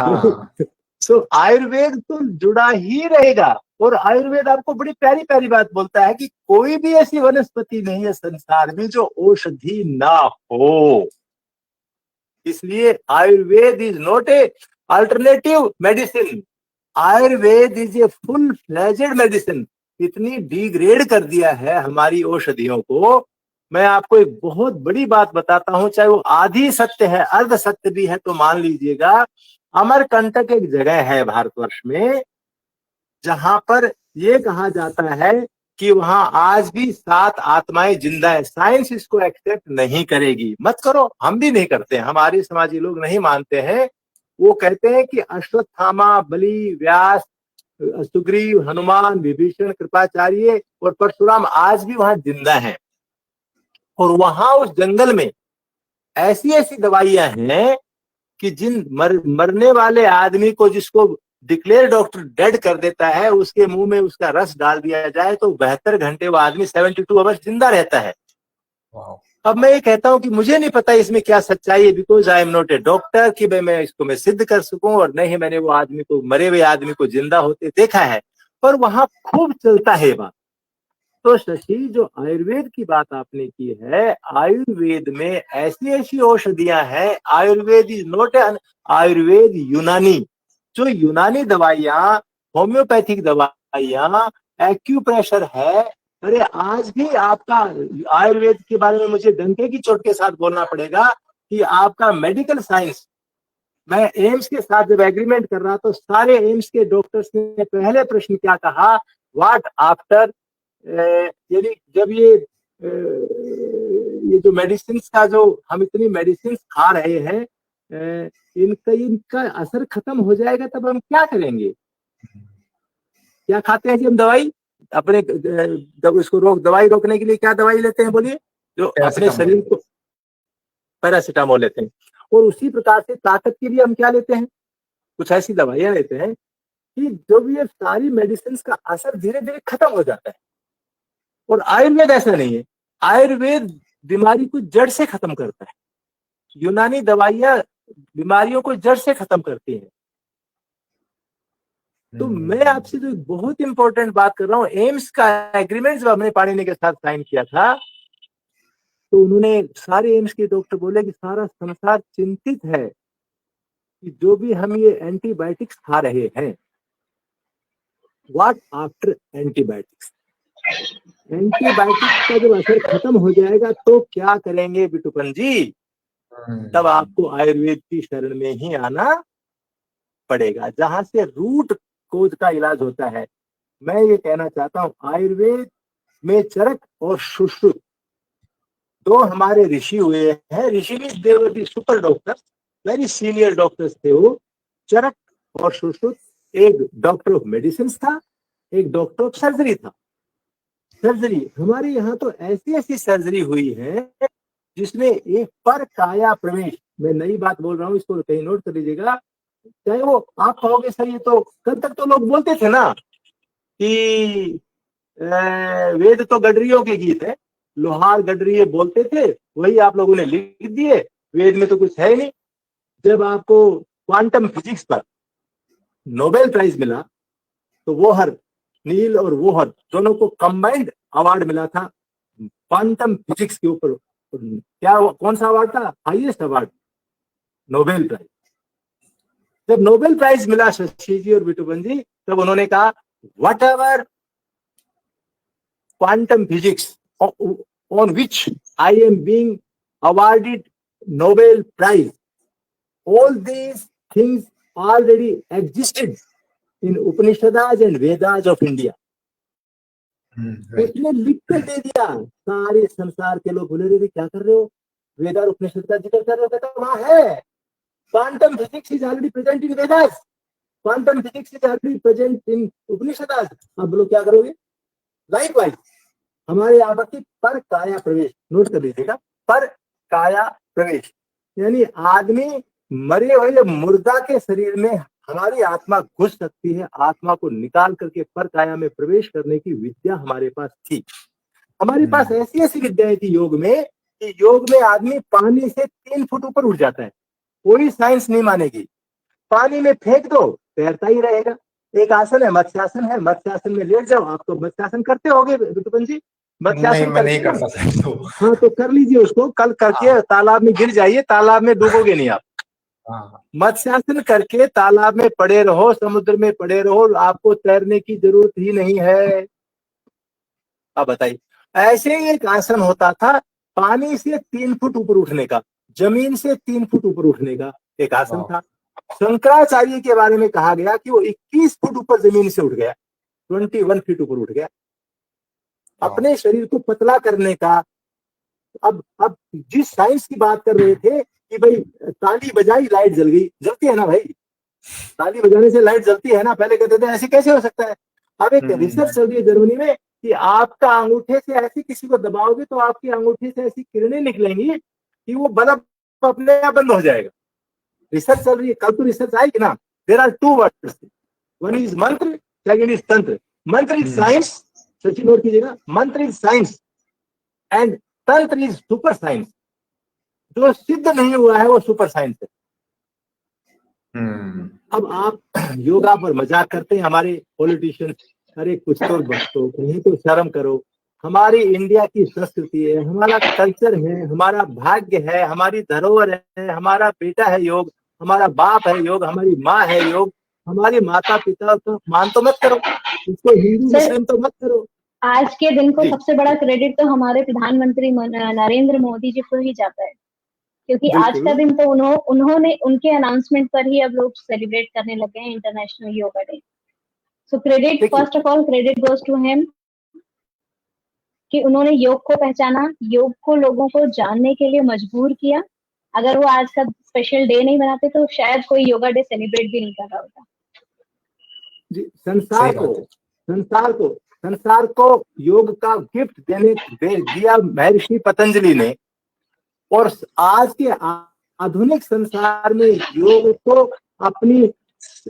तो आयुर्वेद तो जुड़ा ही रहेगा। और आयुर्वेद आपको बड़ी प्यारी प्यारी बात बोलता है कि कोई भी ऐसी वनस्पति नहीं है संसार में जो औषधि ना हो। इसलिए Ayurveda is not A alternative medicine, Ayurveda is a full fledged medicine. इतनी डिग्रेड कर दिया है हमारी औषधियों को। मैं आपको एक बहुत बड़ी बात बताता हूं, चाहे वो आधी सत्य है, अर्ध सत्य भी है, तो मान लीजिएगा। अमरकंटक एक जगह है भारतवर्ष में जहां पर यह कहा जाता है कि वहां आज भी 7 आत्माएं जिंदा है। साइंस इसको एक्सेप्ट नहीं करेगी, मत करो, हम भी नहीं करते हैं, हमारे समाजी लोग नहीं मानते हैं। वो कहते हैं कि अश्वत्थामा, बलि, व्यास, सुग्रीव, हनुमान, विभीषण, कृपाचार्य और परशुराम आज भी वहां जिंदा हैं। और वहां उस जंगल में ऐसी ऐसी दवाइयां हैं कि जिन मरने वाले आदमी को, जिसको डिक्लेयर डॉक्टर डेड कर देता है, उसके मुंह में उसका रस डाल दिया जाए तो 72 घंटे वो आदमी 72 आवर्स जिंदा रहता है। अब मैं ये कहता हूं कि मुझे नहीं पता इसमें क्या सच्चाई है, because I am not a doctor कि मैं इसको सिद्ध कर सकूं, और नहीं मैंने वो आदमी को, मरे हुए आदमी को जिंदा होते देखा है, पर वहां खूब चलता है बात। तो शशि, जो आयुर्वेद की बात आपने की है, आयुर्वेद में ऐसी ऐसी औषधियां हैं। Ayurveda is not an Ayurveda यूनानी। जो यूनानी दवाइयां, होम्योपैथिक दवाइयां, एक्यूप्रेशर है, अरे आज भी आपका आयुर्वेद के बारे में मुझे डंके की चोट के साथ बोलना पड़ेगा कि आपका मेडिकल साइंस, मैं एम्स के साथ जब एग्रीमेंट कर रहा तो सारे एम्स के डॉक्टर्स ने पहले प्रश्न क्या कहा, व्हाट आफ्टर, यानी जब ये जो मेडिसिन का जो हम इतनी मेडिसिन खा रहे हैं, इनका असर खत्म हो जाएगा तब हम क्या करेंगे? क्या खाते हैं जी हम? दवाई अपने जब इसको दवाई रोकने के लिए क्या दवाई लेते हैं बोलिए? जो अपने शरीर को पैरासीटामोल लेते हैं। और उसी प्रकार से ताकत के लिए हम क्या लेते हैं? कुछ ऐसी दवाइयां लेते हैं कि जब ये सारी मेडिसिन का असर धीरे धीरे खत्म हो जाता है। और आयुर्वेद ऐसा नहीं है, आयुर्वेद बीमारी को जड़ से खत्म करता है। यूनानी दवाइयां बीमारियों को जड़ से खत्म करती हैं। तो मैं आपसे जो बहुत इंपॉर्टेंट बात कर रहा हूँ, एम्स का एग्रीमेंट जब हमने पाणिनि के साथ साइन किया था तो उन्होंने सारे एम्स के डॉक्टर बोले कि सारा संसार चिंतित है कि जो भी हम ये एंटीबायोटिक्स खा रहे हैं, व्हाट आफ्टर एंटीबायोटिक्स, एंटीबायोटिक्स का जब असर खत्म हो जाएगा तो क्या करेंगे बिटूपन जी? तब आपको आयुर्वेद की शरण में ही आना पड़ेगा, जहां से रूट कोज का इलाज होता है। मैं ये कहना चाहता हूँ, आयुर्वेद में चरक और सुश्रुत दो हमारे ऋषि हुए हैं। Rishi means they were the super doctors, very senior doctors थे वो। चरक और सुश्रुत एक डॉक्टर ऑफ मेडिसिन था, एक डॉक्टर ऑफ सर्जरी था। सर्जरी हमारे यहाँ तो ऐसी ऐसी सर्जरी हुई है जिसमें एक पर काया प्रवेश, मैं नई बात बोल रहा हूँ, इसको कहीं नोट कर लीजिएगा। चाहे वो आप कहोगे सर ये तो कल तक तो लोग बोलते थे ना कि वेद तो गडरियों के गीत है, लोहार गडरिये बोलते थे, वही आप लोगों ने लिख दिए, वेद में तो कुछ है ही नहीं। जब आपको क्वांटम फिजिक्स पर नोबेल प्राइज मिला तो वोहर, नील और वोहर दोनों को कंबाइंड अवार्ड मिला था क्वांटम फिजिक्स के ऊपर। क्या कौन सा अवार्ड था? Highest award, Nobel prize. जब नोबेल प्राइज मिला शशि जी और बिटूपन जी, तब उन्होंने कहा whatever quantum physics on which I am being awarded Nobel Prize, all these things already existed in Upanishads and Vedas of India. उसने लिख कर दे दिया। सारे संसार के लोग बोले रे क्या कर रहे हो, वेद और उपनिषद का जिक्र कर रहे हो? कहता वहां है, quantum physics is already present in Vedas, quantum physics is already present in Upanishads. अब लोग क्या करोगे? लाइकवाइज हमारे यहाँ पर पर काया प्रवेश, नोट कर लीजिएगा, पर काया प्रवेश, यानी आदमी मरे हुए मुर्दा के शरीर में हमारी आत्मा घुस सकती है। आत्मा को निकाल करके पर काया में प्रवेश करने की विद्या हमारे पास थी। हमारे पास ऐसी ऐसी विद्याएं थी योग में कि योग में आदमी पानी से 3 फुट ऊपर उठ जाता है, कोई साइंस नहीं मानेगी। पानी में फेंक दो, तैरता ही रहेगा। एक आसन है मत्स्यासन है, मत्स्यासन में लेट जाओ। आप तो मत्स्यासन करते होगे बिटूपन जी? नहीं, मैं नहीं करता सर। तो हाँ तो कर लीजिए उसको, कल करके तालाब में गिर जाइए, तालाब में डूबोगे नहीं आप। मत्स्यासन करके तालाब में पड़े रहो, समुद्र में पड़े रहो, आपको तैरने की जरूरत ही नहीं है। अब बताइए, ऐसे ही एक आसन होता था पानी से 3 फुट ऊपर उठने का, जमीन से 3 फुट ऊपर उठने का एक आसन था। शंकराचार्य के बारे में कहा गया कि वो 21 फुट ऊपर जमीन से उठ गया, 21 फीट ऊपर उठ गया, अपने शरीर को पतला करने का। अब जिस साइंस की बात कर रहे थे कि भाई ताली बजाई लाइट जल गई, जलती है ना भाई, ताली बजाने से लाइट जलती है ना, पहले कहते थे ऐसे कैसे हो सकता है। अब एक रिसर्च चल रही है जर्मनी में कि आपका अंगूठे से ऐसे किसी को दबाओगे तो आपकी अंगूठे से ऐसी किरणें निकलेंगी कि वो बल्ब अपने आप बंद हो जाएगा। रिसर्च चल रही है, कल तो रिसर्च आएगी ना। There are 2 words, one is mantra, second is tantra. Mantra is science, Sachin note कीजिएगा, mantra is science and tantra is super science. जो सिद्ध नहीं हुआ है वो सुपर साइंस है। अब आप योगा पर मजाक करते हैं हमारे पॉलिटिशियंस, अरे कुछ तो बच्चों कहीं तो शर्म करो। हमारी इंडिया की संस्कृति है, हमारा कल्चर है, हमारा भाग्य है, हमारी धरोहर है, हमारा बेटा है योग, हमारा बाप है योग, हमारी माँ है योग, हमारे माता पिता। तो मान तो मत करो इसको, हिंदू मुस्लिम तो मत करो। आज के दिन को सबसे बड़ा क्रेडिट तो हमारे प्रधानमंत्री नरेंद्र मोदी जी को ही जाता है, क्योंकि आज का दिन तो उन्होंने उनके अनाउंसमेंट पर ही अब लोग सेलिब्रेट करने लगे हैं international yoga day. So credit, first of all credit goes to him कि उन्होंने योग को पहचाना, योग को लोगों को जानने के लिए मजबूर किया। अगर वो आज का स्पेशल डे नहीं बनाते तो शायद कोई योगा डे सेलिब्रेट भी नहीं कर रहा होता। जी, संसार को योग का गिफ्ट दिया महर्षि पतंजलि ने, और आज के आधुनिक संसार में योग को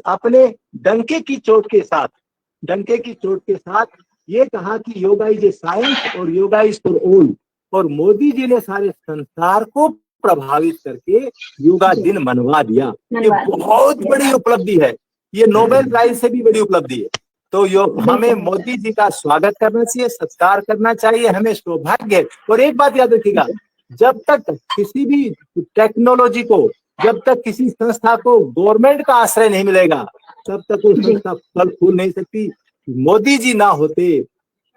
अपने डंके की चोट के साथ ये कहा कि योगा इज ए साइंस और योगा इज फॉर ऑल। और मोदी जी ने सारे संसार को प्रभावित करके योगा दिन मनवा दिया। ये बहुत बड़ी उपलब्धि है, ये नोबेल प्राइज से भी बड़ी उपलब्धि है। तो हमें मोदी जी का स्वागत करना चाहिए, सत्कार करना चाहिए, हमें सौभाग्य। और एक बात याद रखिएगा, जब तक किसी भी टेक्नोलॉजी को, जब तक किसी संस्था को गवर्नमेंट का आश्रय नहीं मिलेगा, तब तक वो संस्था फल फूल नहीं सकती। मोदी जी ना होते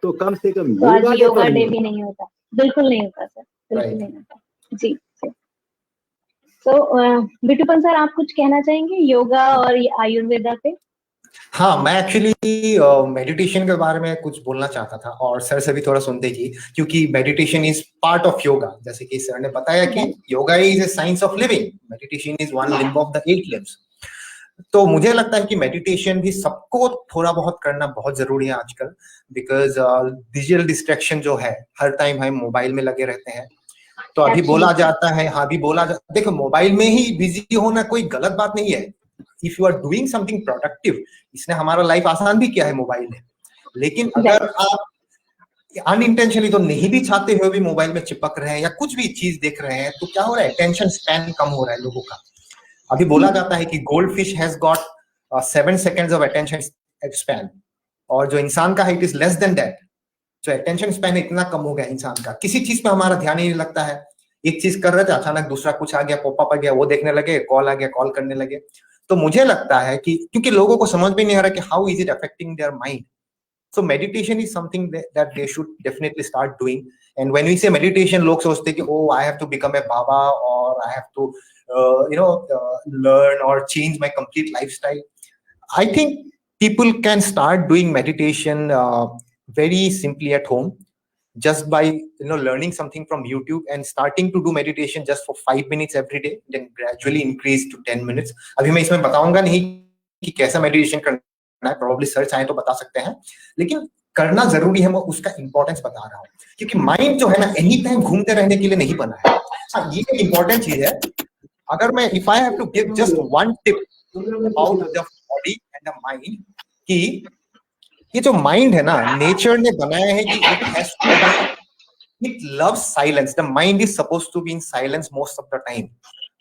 तो कम से कम योगा डे भी नहीं होता। बिल्कुल नहीं होता सर, बिल्कुल नहीं होता। जी। तो बिटूपन सर, आप कुछ कहना चाहेंगे योगा और आयुर्वेदा पे? हाँ, मैं एक्चुअली मेडिटेशन के बारे में कुछ बोलना चाहता था, और सर से भी थोड़ा सुनते ही, क्योंकि meditation is part of yoga. जैसे कि सर ने बताया कि yoga is a science of living, meditation is one limb of the 8 limbs. तो मुझे लगता है कि मेडिटेशन भी सबको थोड़ा बहुत करना बहुत जरूरी है आजकल, बिकॉज डिजिटल डिस्ट्रैक्शन जो है, हर टाइम हम मोबाइल में लगे रहते हैं। तो अभी बोला जाता है, देखो, मोबाइल में ही बिजी होना कोई गलत बात नहीं है। If you are doing something productive, इसने हमारा लाइफ आसान भी किया है मोबाइल ने। लेकिन अगर आप अनइंटेंशनली तो नहीं भी चाहते हुए भी मोबाइल में चिपक रहे हैं या कुछ भी चीज देख रहे हैं, तो क्या हो रहा है, अटेंशन स्पैन कम हो रहा है लोगों का। अभी बोला जाता है कि gold fish has got 7 seconds of attention span, और जो इंसान का है it is less than that. जो अटेंशन स्पैन इतना कम हो गया इंसान का, किसी चीज पे हमारा ध्यान ही नहीं लगता है। एक चीज कर रहे थे, अचानक दूसरा कुछ आ गया, पॉपअप आ गया, वो देखने लगे, कॉल आ गया, कॉल करने लगे। तो मुझे लगता है कि क्योंकि लोगों को समझ में नहीं आ रहा कि how is it affecting their mind, so meditation is something that they should definitely start doing. And when we say meditation, लोग सोचते हैं कि oh I have to become a baba, और I have to learn or change my complete lifestyle. I think people can start doing meditation very simply at home, just by learning something from YouTube and starting to do meditation just for 5 minutes every day, then gradually increase to 10 minutes. अभी मैं इसमें बताऊंगा नहीं कि कैसा meditation करना है, probably sir चाहे तो बता सकते हैं, लेकिन करना जरूरी है, मैं उसका इंपॉर्टेंस बता रहा हूँ। क्योंकि माइंड जो है ना, एनी टाइम घूमते रहने के लिए नहीं बना है। हाँ, ये एक इंपॉर्टेंट चीज है। अगर मैं if I have to give just one tip about the body and the mind, कि ये जो माइंड है ना, नेचर ने बनाया है कि it loves silence. The mind is supposed to be in silence most of the time.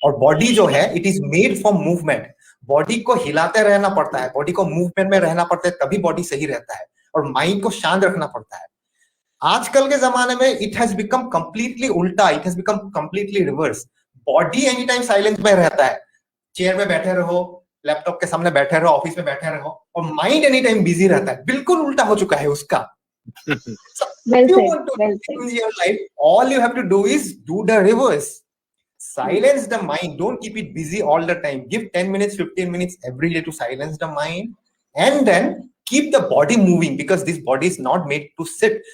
और बॉडी जो है, it is made for movement. Body को हिलाते रहना पड़ता है, बॉडी को मूवमेंट में रहना पड़ता है, तभी बॉडी सही रहता है। और माइंड को शांत रखना पड़ता है। आजकल के जमाने में it has become completely उल्टा, it has become completely reverse. Body any time silence में रहता है, चेयर में बैठे रहो, लैपटॉप के सामने बैठे रहो, ऑफिस में बैठे रहो, और माइंड एनी टाइम बिजी रहता है। बिल्कुल उल्टा हो चुका है उसका। If you want to change your life, all you have to do is do the reverse. Silence the mind. Don't keep it busy all the time. Give 10 minutes, 15 minutes every day to silence the mind, and then keep the body moving, because this body is not made to sit.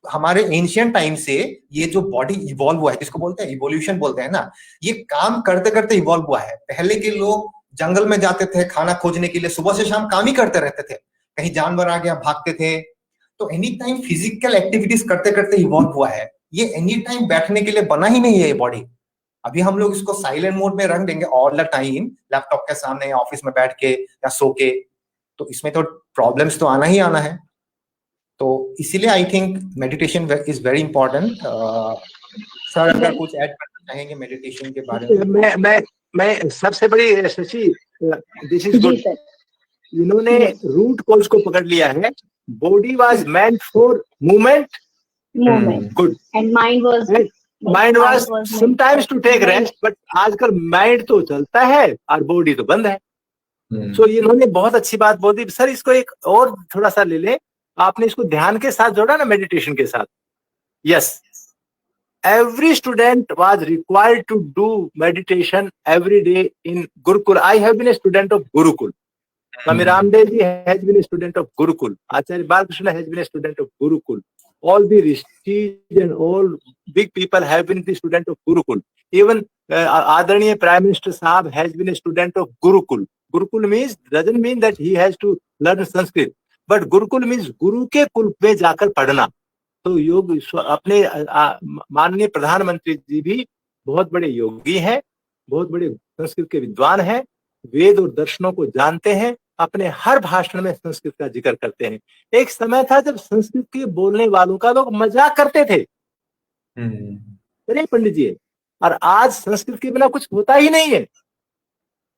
हमारे ancient time से ये जो body evolve हुआ है, जिसको बोलते हैं evolution बोलते हैं ना, ये काम करते करते इवॉल्व हुआ है। पहले के लोग जंगल में जाते थे खाना खोजने के लिए, सुबह से शाम काम ही करते रहते थे, कहीं जानवर आ गया भागते थे। तो एनी टाइम फिजिकल एक्टिविटीज करते करते इवॉल्व हुआ है। ये एनी टाइम बैठने के लिए बना ही नहीं है ये बॉडी। अभी हम लोग इसको साइलेंट मोड में रख देंगे ऑल द टाइम, लैपटॉप के सामने या ऑफिस में बैठ के या सो के, तो इसमें तो प्रॉब्लम्स तो आना ही आना है। तो इसीलिए I think meditation is very important. Sir अगर कुछ ऐड करना चाहेंगे मेडिटेशन के बारे में? मैं सबसे बड़ी शशि, दिस इज गुड, इन्होंने रूट कॉज को पकड़ लिया है। Body was meant for movement, good, and mind was sometimes to take rest, but आजकल माइंड तो चलता है और बॉडी तो बंद है। सो इन्होंने बहुत अच्छी बात बोल दी। सर इसको एक और थोड़ा सा ले ले, आपने इसको ध्यान के साथ जोड़ा ना, मेडिटेशन के साथ। Yes, every student was required to do meditation every day in Gurukul. I have been a student of Gurukul. Swami Ramdev ji has been a student of Gurukul. Acharya Balakrishna has been a student of Gurukul. All the rishis and all big people have been the student of Gurukul. Even Adaraniya Prime Minister Saab has been a student of Gurukul. Gurukul doesn't mean that he has to learn Sanskrit, but Gurukul means गुरु के कुल पे जाकर पढ़ना. तो योग अपने माननीय प्रधानमंत्री जी भी बहुत बड़े योगी हैं, बहुत बड़े संस्कृत के विद्वान हैं, वेद और दर्शनों को जानते हैं, अपने हर भाषण में संस्कृत का जिक्र करते हैं. एक समय था जब संस्कृत के बोलने वालों का लोग मजाक करते थे, अरे पंडित जी, और आज संस्कृत के बिना कुछ होता ही नहीं है.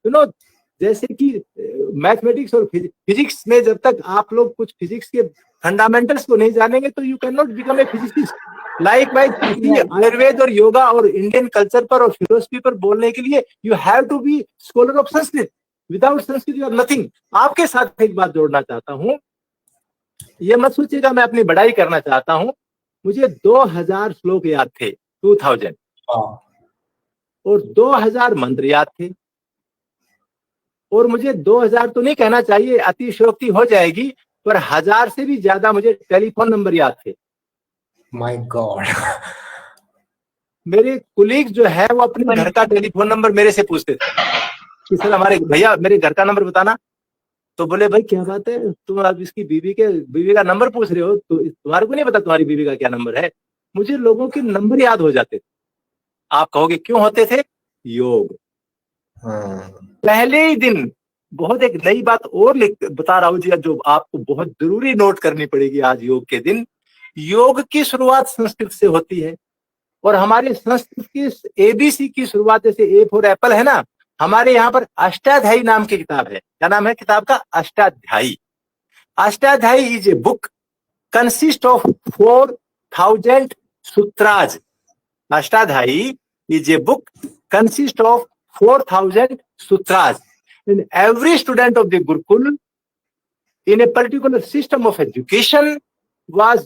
यू नो, जैसे कि मैथमेटिक्स और फिजिक्स में जब तक आप लोग कुछ फिजिक्स के फंडामेंटल्स को नहीं जानेंगे तो you can not become a physicist. Likewise Ayurveda और योगा और इंडियन कल्चर पर और फिलोसफी पर बोलने के लिए you have to be scholar of Sanskrit. Without Sanskrit you are nothing. आपके साथ एक बात जोड़ना चाहता हूँ, ये मत सोचिएगा मैं अपनी बड़ाई करना चाहता हूँ. मुझे 2000 श्लोक याद थे, 2000, और 2000 मंत्र याद थे, और मुझे 2000 तो नहीं कहना चाहिए, अतिशयोक्ति हो जाएगी, पर 1000 से भी ज्यादा मुझे टेलीफोन नंबर याद थे. My God. मेरे कुलीग जो है वो अपने घर का टेलीफोन नंबर मेरे से पूछते थे कि सर हमारे भैया मेरे घर का नंबर बताना. तो बोले भाई क्या बात है, तुम अब इसकी बीवी का नंबर पूछ रहे हो, तो तुम्हारे को नहीं पता तुम्हारी बीवी का क्या नंबर है. मुझे लोगों के नंबर याद हो जाते थे. आप कहोगे क्यों होते थे? योग. पहले ही दिन बहुत एक नई बात और बता रहा हूं जी, जो आपको बहुत जरूरी नोट करनी पड़ेगी आज योग के दिन. योग की शुरुआत संस्कृत से होती है, और हमारे संस्कृत की एबीसी की शुरुआत, जैसे ए फॉर एप्पल है ना, हमारे यहाँ पर अष्टाध्यायी नाम की किताब है. क्या नाम है किताब का? Ashtadhyayi. Ashtadhyayi is a book consist of 4000 sutras. Ashtadhyayi is a book consist of 4000 sutras, and every student of the Gurukul in a particular system of education was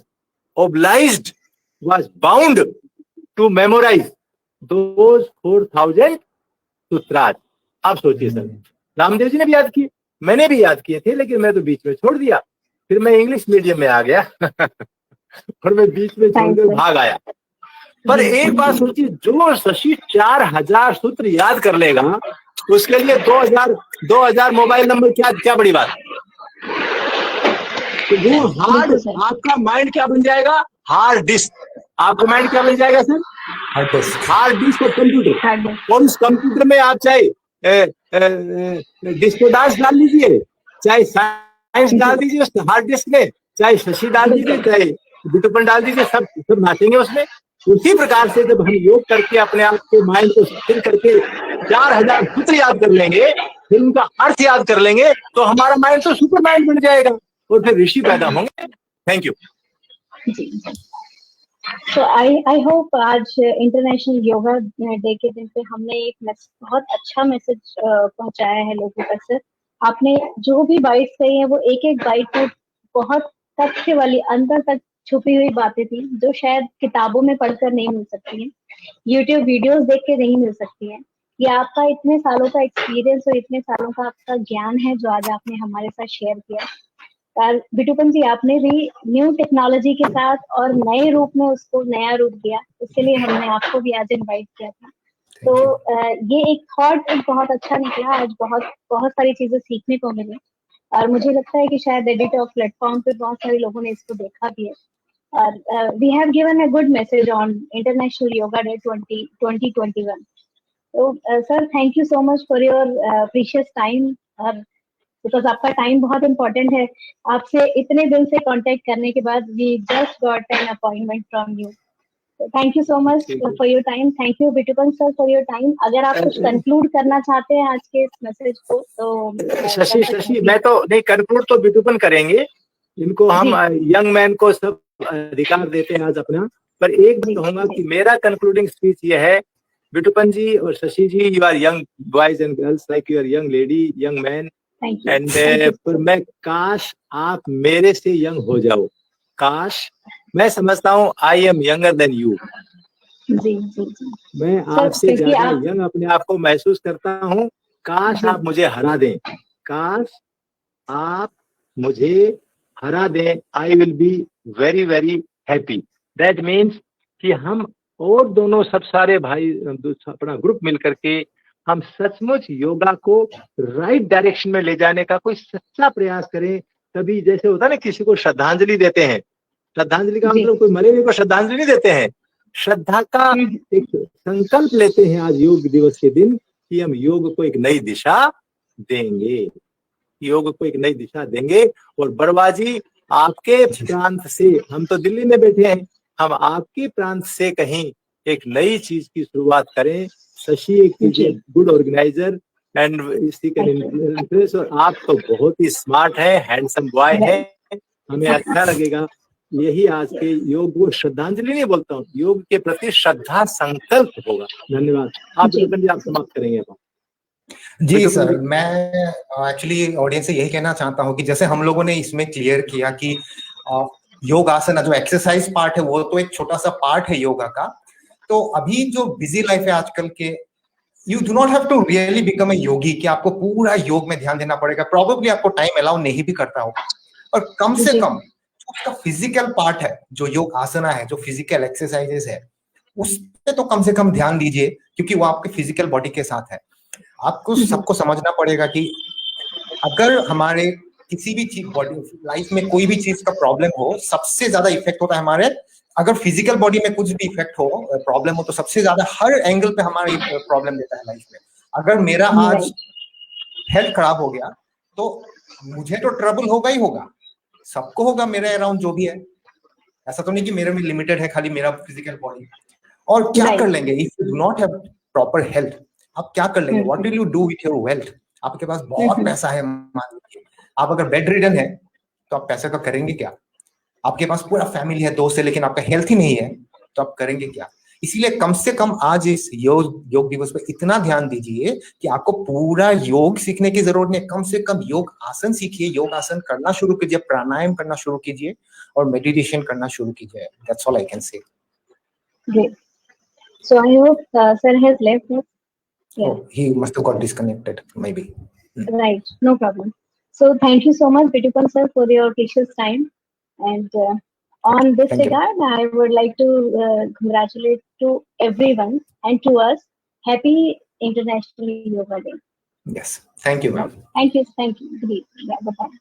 bound to memorize those 4000 sutras. आप सोचिए सर, रामदेव जी ने भी याद किए, मैंने भी याद किए थे, लेकिन मैं तो बीच में छोड़ दिया. फिर मैं इंग्लिश मीडियम में आ गया और मैं बीच में छोड़कर भाग आया. पर एक बात सोचिए, जो शशि 4000 सूत्र याद कर लेगा, उसके लिए 2000 मोबाइल नंबर क्या बड़ी बात. तो वो हार्ड, आपका माइंड क्या बन जाएगा? Hard disk. आपका माइंड क्या बन जाएगा सर? हार्ड डिस्क और कंप्यूटर. और उस कंप्यूटर में आप चाहे डिस्को डांस डाल लीजिए, चाहे साइंस डाल दीजिए उस हार्ड डिस्क में, चाहे शशि डाल दीजिए, चाहे बिटूपन डाल दीजिए, सब नाचेंगे उसमें. उसी प्रकार से जब हम योग करके अपने आप के माइंड को स्थिर करके 4000 सूत्र याद कर लेंगे, फिर उनका अर्थ याद कर लेंगे, तो हमारा माइंड तो सुपर माइंड बन जाएगा और फिर ऋषि पैदा होंगे. Thank you. तो आई होप आज इंटरनेशनल योगा डे के दिन पे हमने एक बहुत अच्छा मैसेज पहुंचाया है लोगों तक. सर आपने जो भी बाइट्स कही है वो एक एक बाइट में बहुत तथ्य वाली अंदर तक छुपी हुई बातें थी, जो शायद किताबों में पढ़कर नहीं मिल सकती हैं, यूट्यूब वीडियोस देख के नहीं मिल सकती हैं. ये आपका इतने सालों का एक्सपीरियंस और इतने सालों का आपका ज्ञान है जो आज आपने हमारे साथ शेयर किया. और बिटूपन जी, आपने भी न्यू टेक्नोलॉजी के साथ और नए रूप में उसको नया रूप दिया, इसके लिए हमने आपको भी आज इनवाइट किया था. तो ये एक थॉट बहुत अच्छा निकला. आज बहुत सारी चीजें सीखने को मिली, और मुझे लगता है कि शायद एडिटर प्लेटफॉर्म पे बहुत सारे लोगों ने इसको देखा भी है. और we have given a good message on international yoga day 2021. तो sir, thank you so much for your precious time, because आपका टाइम बहुत इम्पोर्टेंट है. आपसे इतने दिन से कांटेक्ट करने के बाद we just got an appointment from you. Thank you so much for your time. Thank you Bitupan sir for your time. अगर आप कुछ कंक्लूड करना चाहते हैं आज के इस मैसेज को तो शशि मैं तो नहीं, कंक्लूड तो बिटूपन करेंगे. इनको हम यंग मैन को सब अधिकार देते हैं आज अपना. पर एक बात कहूंगा कि मेरा कंक्लूडिंग स्पीच ये है, बिटूपन जी और Shashi ji, you are young boys and girls like you are young lady, young man, and पर मैं काश आप मेरे से यंग हो जाओ. काश, मैं समझता हूँ I am younger than you. जी जी जी। मैं सर आपसे क्योंकि ज्यादा आप यंग अपने आप को महसूस करता हूँ। काश जी आप मुझे हरा दें, काश आप मुझे हरा दें। I will be very very happy. That means कि हम और दोनों सब सारे भाई अपना ग्रुप मिलकर के हम सचमुच योगा को राइट डायरेक्शन में ले जाने का कोई सच्चा प्रयास करें। तभी जैसे होता है ना, किसी को श्रद्धांजलि देते हैं, श्रद्धांजलि का जी मतलब कोई मरे हुए को श्रद्धांजलि नहीं देते हैं, श्रद्धा का एक संकल्प लेते हैं आज योग दिवस के दिन कि हम योग को एक नई दिशा देंगे, योग को एक नई दिशा देंगे। और बड़बाजी आपके प्रांत से, हम तो दिल्ली में बैठे हैं, हम आपके प्रांत से कहीं एक नई चीज की शुरुआत करें। शशि एक जी गुड ऑर्गेनाइजर एंड इसी का इंटरेस्ट, और आप तो बहुत ही स्मार्ट है, हैंडसम बॉय है। हमें अच्छा लगेगा। यही आज के योग को श्रद्धांजलि नहीं बोलता हूँ, योग के प्रति श्रद्धा संकल्प होगा। धन्यवाद। आप जी बिल्कुल आप समाप्त करेंगे अब। जी सर, मैं एक्चुअली ऑडियंस से यही कहना चाहता हूँ कि जैसे हम लोगों ने इसमें क्लियर किया कि योग आसन जो एक्सरसाइज पार्ट है वो तो एक छोटा सा पार्ट है योगा का। तो अभी जो बिजी लाइफ है आजकल के, you do not have to really become a yogi कि आपको पूरा योग में ध्यान देना पड़ेगा। प्रोबेबली आपको टाइम अलाउ नहीं भी करता होगा, और कम से जी कम उसका फिजिकल पार्ट है, जो योग आसना है, जो फिजिकल एक्सरसाइजेस है, उस पे तो कम से कम ध्यान दीजिए, क्योंकि वो आपके फिजिकल बॉडी के साथ है। आपको जी सबको समझना पड़ेगा कि अगर हमारे किसी भी चीज बॉडी लाइफ में कोई भी चीज का प्रॉब्लम हो, सबसे ज्यादा इफेक्ट होता है हमारे, अगर फिजिकल बॉडी में कुछ भी इफेक्ट हो, प्रॉब्लम हो, तो सबसे ज्यादा हर एंगल पे हमारी प्रॉब्लम देता है लाइफ में। अगर मेरा आज राइट हेल्थ खराब हो गया तो मुझे तो ट्रबल होगा ही होगा, सबको होगा मेरे अराउंड जो भी है। ऐसा तो नहीं कि मेरे में लिमिटेड है खाली मेरा फिजिकल बॉडी। और क्या कर राइट लेंगे if you do not have proper health? आप क्या कर लेंगे? What will you do with your wealth? आपके पास बहुत पैसा है, मान लीजिए आप अगर बेड रिडन है तो आप पैसे का करेंगे क्या? आपके पास पूरा फैमिली है, दोस्त है, लेकिन आपका हेल्थ ही नहीं है तो आप करेंगे क्या? इसीलिए कम से कम आज इस योग दिवस पे इतना ध्यान दीजिए कि आपको पूरा योग सीखने की जरूरत नहीं, कम से कम योग आसन सीखिए, योग आसन करना शुरू कीजिए, प्राणायाम करना शुरू कीजिए और मेडिटेशन करना शुरू कीजिए। That's all I can say. great. So I hope sir has left us. Yeah, Oh, he must have got disconnected, maybe. right. No problem. So thank you so much, beautiful sir, for your precious time. And on this Thank you. regard, I would like to congratulate to everyone and to us. Happy International Yoga Day. Yes. Thank you, ma'am. Thank you. Thank you. Great. Yeah, bye-bye.